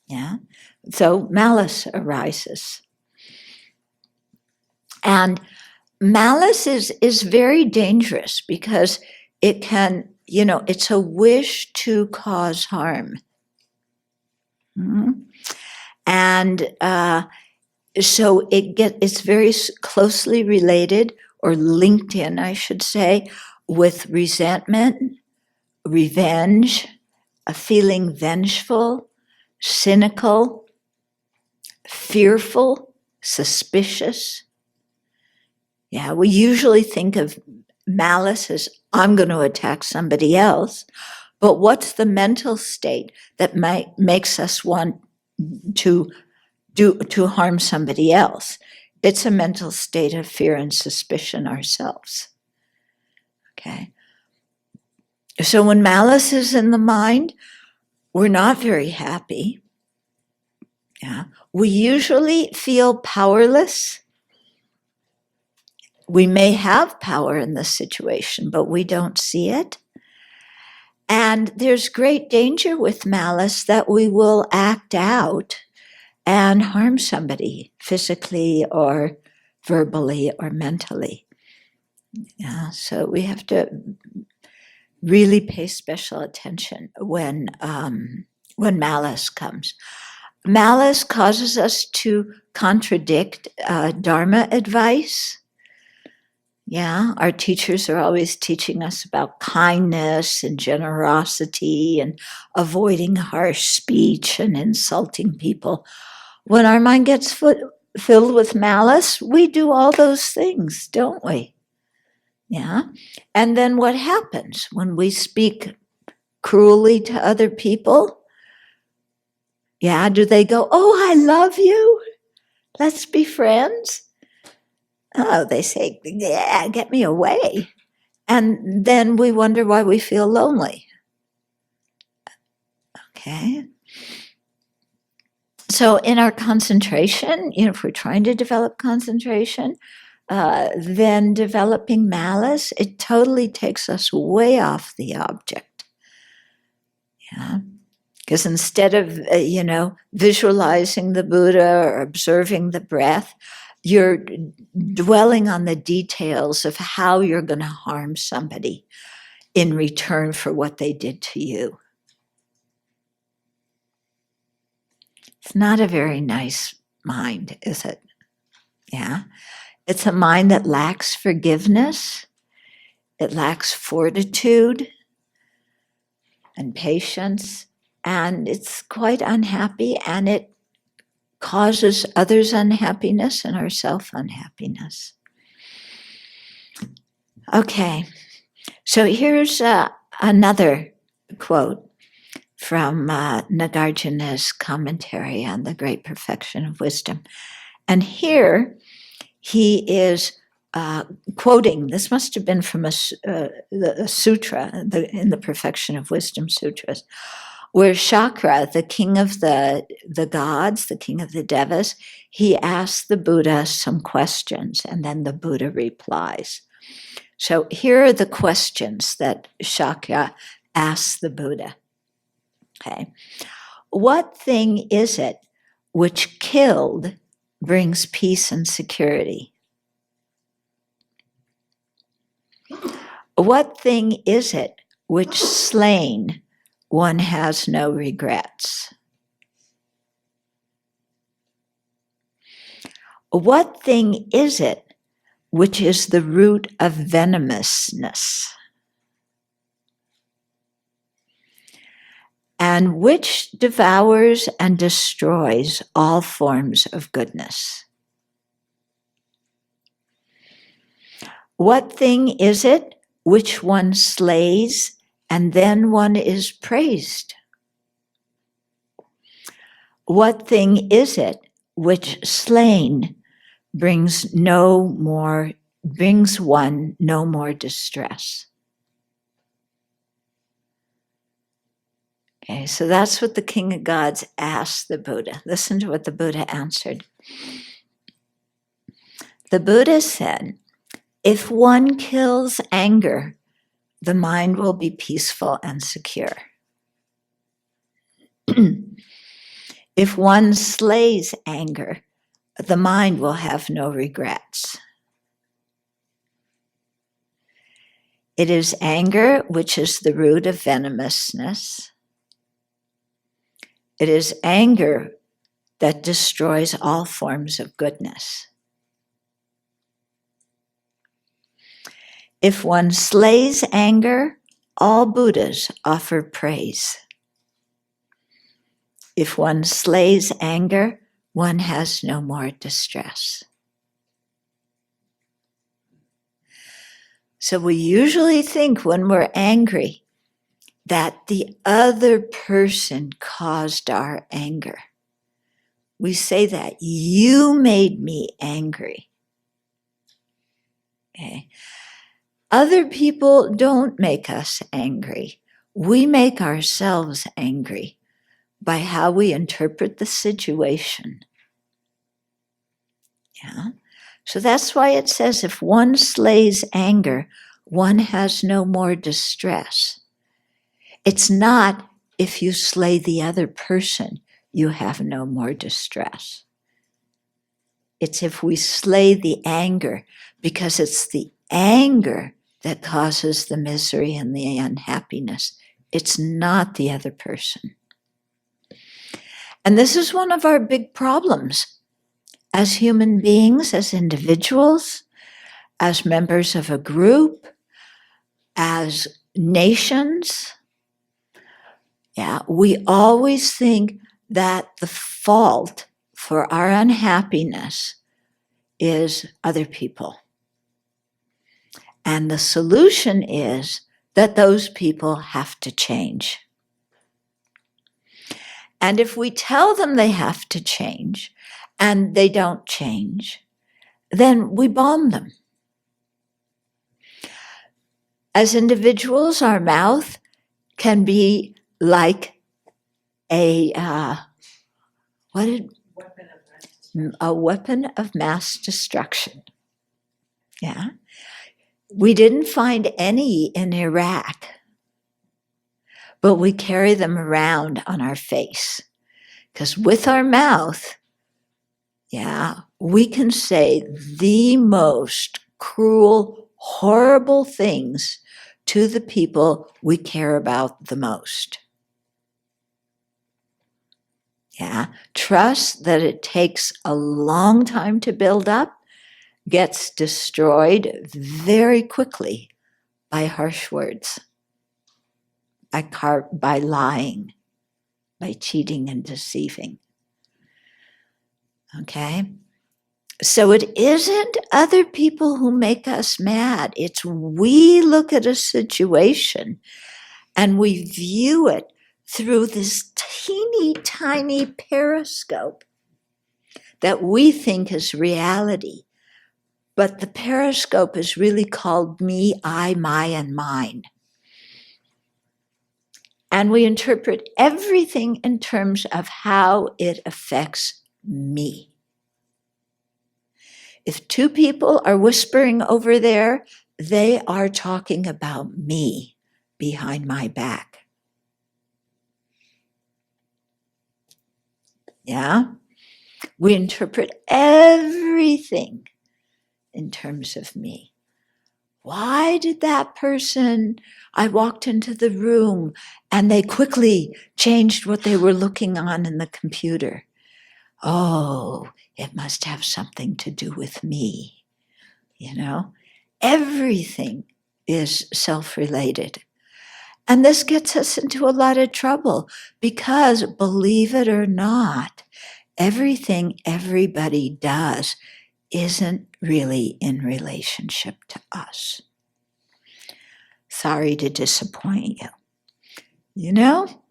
Yeah, so malice arises. And malice is very dangerous because it can, it's a wish to cause harm. Mm-hmm. And so it's very closely related, or linked in, I should say, with resentment, revenge, a feeling vengeful, cynical, fearful, suspicious. Yeah, we usually think of malice as I'm going to attack somebody else, but what's the mental state that makes us want to harm somebody else? It's a mental state of fear and suspicion ourselves. Okay. So when malice is in the mind, we're not very happy. Yeah. We usually feel powerless. We may have power in this situation, but we don't see it. And there's great danger with malice that we will act out and harm somebody physically or verbally or mentally. Yeah, so we have to really pay special attention when malice comes. Malice causes us to contradict Dharma advice. Yeah, our teachers are always teaching us about kindness and generosity and avoiding harsh speech and insulting people. When our mind gets filled with malice, we do all those things, don't we? Yeah. And then what happens when we speak cruelly to other people? Yeah, do they go, oh, I love you, let's be friends? Oh, they say, yeah, get me away. And then we wonder why we feel lonely. Okay. So in our concentration, if we're trying to develop concentration, then developing malice, it totally takes us way off the object. Yeah. Because instead of, visualizing the Buddha or observing the breath, you're dwelling on the details of how you're going to harm somebody in return for what they did to you. It's not a very nice mind, is it? Yeah. It's a mind that lacks forgiveness. It lacks fortitude and patience, and it's quite unhappy, and it causes others unhappilness and ourself unhappiness. Okay, so here's another quote from Nagarjuna's commentary on the Great Perfection of Wisdom. And here he is quoting, this must have been from a sutra, in the Perfection of Wisdom Sutras, where Shakra, the king of the gods, the king of the devas, he asks the Buddha some questions, and then the Buddha replies. So here are the questions that Shakra asks the Buddha. Okay. What thing is it which killed brings peace and security? What thing is it which slain one has no regrets? What thing is it which is the root of venomousness? And which devours and destroys all forms of goodness? What thing is it which one slays and then one is praised? What thing is it which slain brings one no more distress? Okay, so that's what the King of Gods asked the Buddha. Listen to what the Buddha answered. The Buddha said, if one kills anger, the mind will be peaceful and secure. If one slays anger, the mind will have no regrets. It is anger which is the root of venomousness. It is anger that destroys all forms of goodness. If one slays anger, all Buddhas offer praise. If one slays anger, one has no more distress. So we usually think when we're angry that the other person caused our anger. We say that, you made me angry. Okay. Other people don't make us angry. We make ourselves angry by how we interpret the situation. Yeah. So that's why it says if one slays anger, one has no more distress. It's not if you slay the other person, you have no more distress. It's if we slay the anger, because it's the anger that causes the misery and the unhappiness. It's not the other person. And this is one of our big problems as human beings, as individuals, as members of a group, as nations. Yeah, we always think that the fault for our unhappiness is other people. And the solution is that those people have to change. And if we tell them they have to change and they don't change, then we bomb them. As individuals, our mouth can be like a weapon of mass destruction. Yeah. We didn't find any in Iraq, but we carry them around on our face. Because with our mouth, yeah, we can say the most cruel, horrible things to the people we care about the most. Yeah, trust that it takes a long time to build up gets destroyed very quickly by harsh words, by lying, by cheating and deceiving. Okay? So it isn't other people who make us mad. It's we look at a situation and we view it through this teeny tiny periscope that we think is reality. But the periscope is really called me, I, my, and mine. And we interpret everything in terms of how it affects me. If two people are whispering over there, they are talking about me behind my back. Yeah? We interpret everything in terms of me. Why did that person, I walked into the room and they quickly changed what they were looking on in the computer? Oh, it must have something to do with me. You know, everything is self-related. And this gets us into a lot of trouble because, believe it or not, everything everybody does isn't really in relationship to us. Sorry to disappoint you. You know,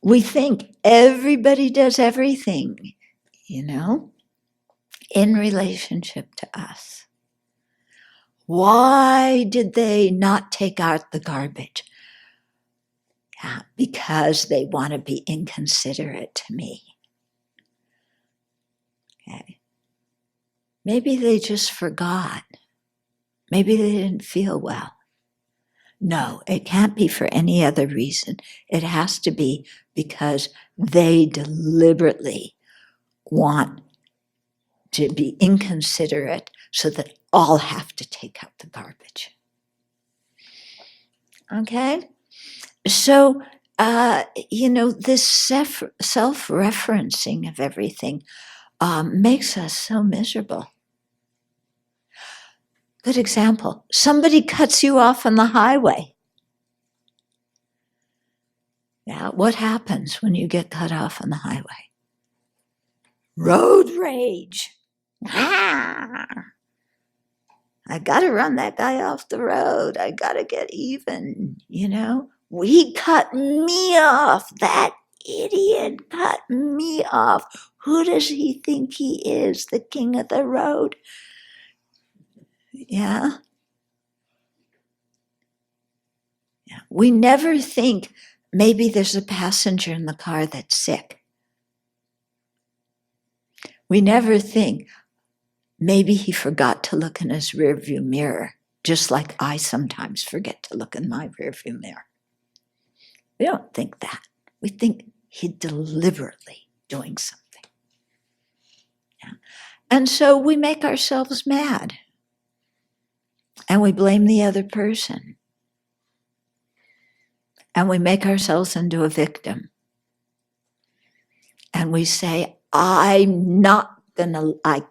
we think everybody does everything, you know, in relationship to us. Why did they not take out the garbage? Yeah, because they want to be inconsiderate to me. Okay. Maybe they just forgot. Maybe they didn't feel well. No, it can't be for any other reason. It has to be because they deliberately want to be inconsiderate so that all have to take out the garbage. Okay? So, this self-referencing of everything makes us so miserable. Good example. Somebody cuts you off on the highway. Yeah, what happens when you get cut off on the highway? Road rage. Ah, I got to run that guy off the road. I got to get even, you know. He cut me off. That idiot cut me off. Who does he think he is? The king of the road? Yeah. Yeah. We never think maybe there's a passenger in the car that's sick. We never think maybe he forgot to look in his rearview mirror, just like I sometimes forget to look in my rearview mirror. We don't think that. We think he's deliberately doing something. Yeah. And so we make ourselves mad. And we blame the other person. And we make ourselves into a victim. And we say, I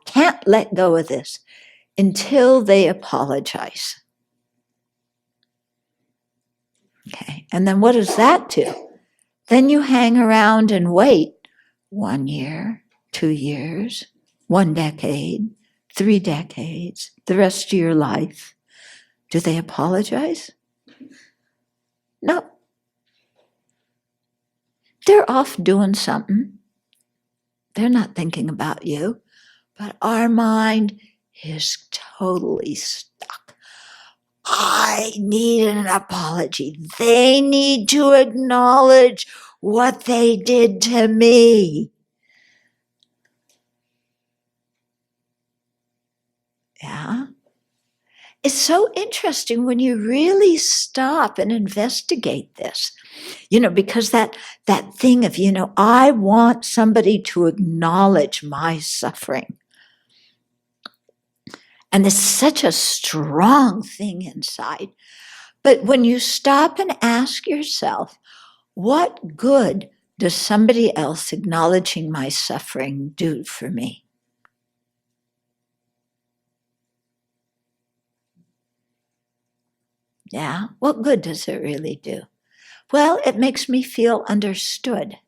can't let go of this until they apologize. Okay, and then what does that do? Then you hang around and wait 1 year, 2 years, 1 decade, 3 decades, the rest of your life. Do they apologize? No. They're off doing something. They're not thinking about you, but our mind is totally stuck. I need an apology. They need to acknowledge what they did to me. Yeah. It's so interesting when you really stop and investigate this, because that thing of, I want somebody to acknowledge my suffering. And it's such a strong thing inside. But when you stop and ask yourself, what good does somebody else acknowledging my suffering do for me? Yeah, what good does it really do? Well, it makes me feel understood.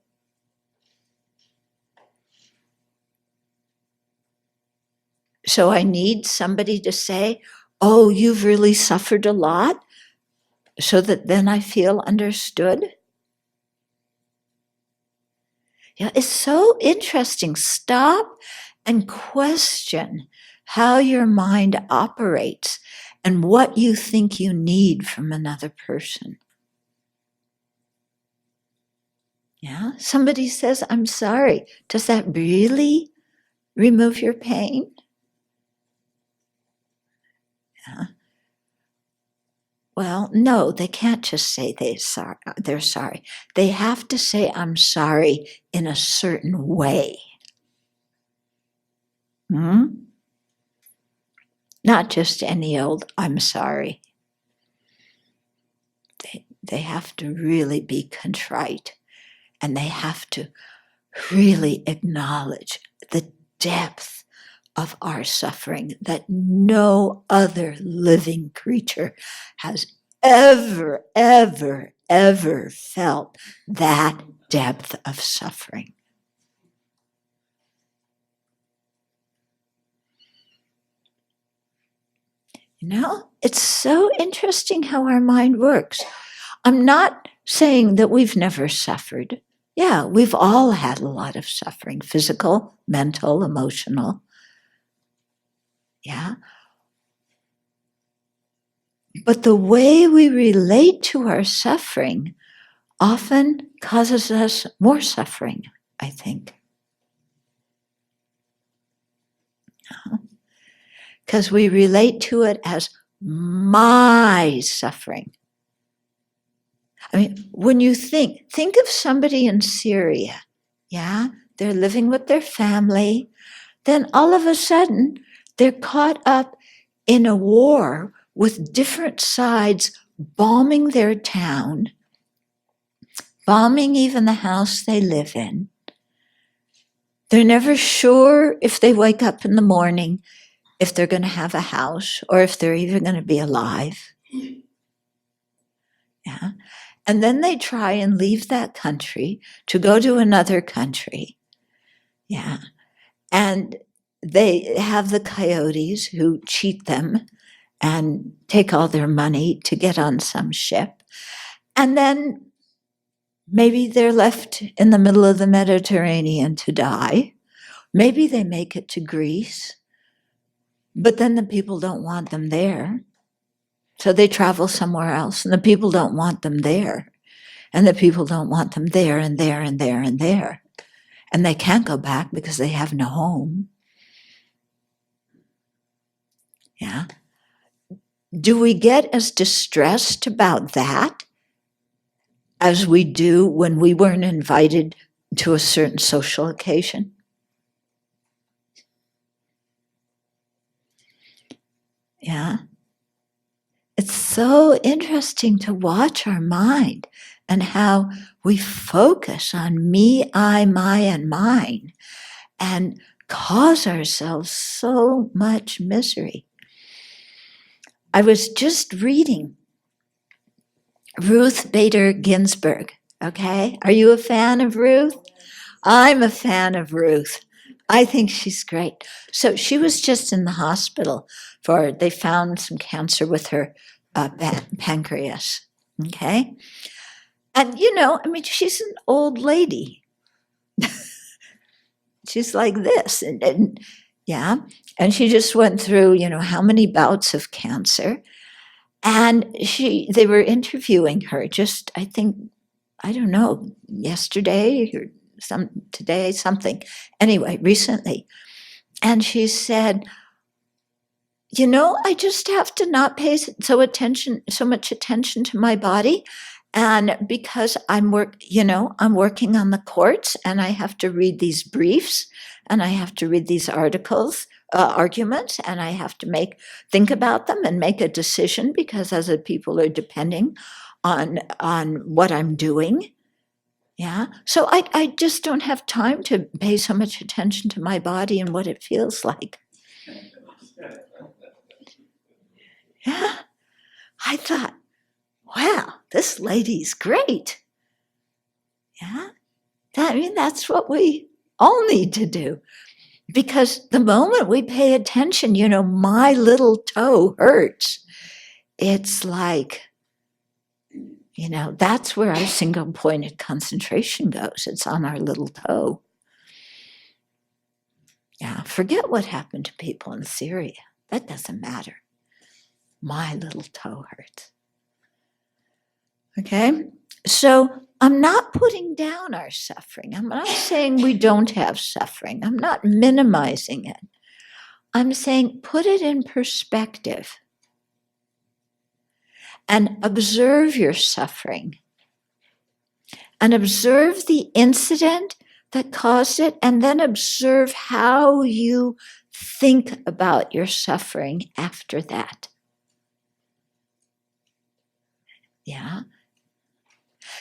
So I need somebody to say, oh, you've really suffered a lot, so that then I feel understood. Yeah, it's so interesting. Stop and question how your mind operates and what you think you need from another person. Yeah, somebody says, I'm sorry. Does that really remove your pain? Yeah. Well, no, they can't just say they're sorry. They have to say, I'm sorry in a certain way. Not just any old, I'm sorry. They have to really be contrite, and they have to really acknowledge the depth of our suffering that no other living creature has ever, ever, ever felt that depth of suffering. You know, it's so interesting how our mind works. I'm not saying that we've never suffered. Yeah, we've all had a lot of suffering, physical, mental, emotional. Yeah. But the way we relate to our suffering often causes us more suffering, I think. Because we relate to it as my suffering. I mean, when you think of somebody in Syria, yeah, they're living with their family, then all of a sudden they're caught up in a war with different sides bombing their town, bombing even the house they live in. They're never sure if they wake up in the morning, if they're going to have a house or if they're even going to be alive. Yeah. And then they try and leave that country to go to another country. Yeah. And they have the coyotes who cheat them and take all their money to get on some ship. And then maybe they're left in the middle of the Mediterranean to die. Maybe they make it to Greece, but then the people don't want them there. So they travel somewhere else, and the people don't want them there. And the people don't want them there and there and there and there. And they can't go back because they have no home. Yeah. Do we get as distressed about that as we do when we weren't invited to a certain social occasion? Yeah. It's so interesting to watch our mind and how we focus on me, I, my, and mine and cause ourselves so much misery. I was just reading Ruth Bader Ginsburg, okay? Are you a fan of Ruth? I'm a fan of Ruth. I think she's great. So she was just in the hospital they found some cancer with her pancreas, okay? And, I mean, she's an old lady. She's like this, and yeah, and she just went through, how many bouts of cancer. And they were interviewing her just, I think, I don't know, yesterday or today, something. Anyway, recently. And she said, I just have to not pay so much attention to my body. And because I'm working on the courts, and I have to read these briefs, and I have to read these arguments, and I have to think about them and make a decision because other people are depending on what I'm doing. Yeah. So I just don't have time to pay so much attention to my body and what it feels like. Yeah. I thought, wow, this lady's great. Yeah. That's what we all need to do. Because the moment we pay attention, my little toe hurts. It's like, that's where our single pointed concentration goes. It's on our little toe. Yeah, forget what happened to people in Syria. That doesn't matter. My little toe hurts. Okay? So I'm not putting down our suffering. I'm not saying we don't have suffering. I'm not minimizing it. I'm saying put it in perspective and observe your suffering and observe the incident that caused it, and then observe how you think about your suffering after that. Yeah.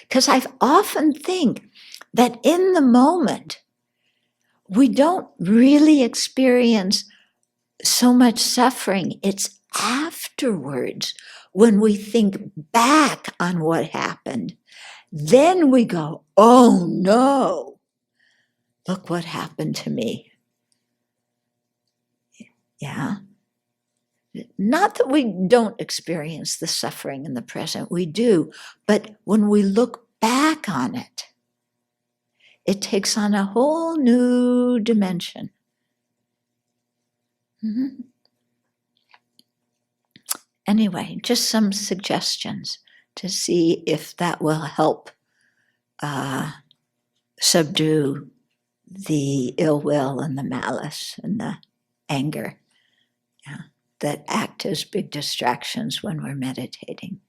Because I often think that in the moment, we don't really experience so much suffering. It's afterwards when we think back on what happened. Then we go, oh no, look what happened to me. Yeah. Not that we don't experience the suffering in the present, we do. But when we look back on it, it takes on a whole new dimension. Mm-hmm. Anyway, just some suggestions to see if that will help subdue the ill will and the malice and the anger, yeah, that act as big distractions when we're meditating.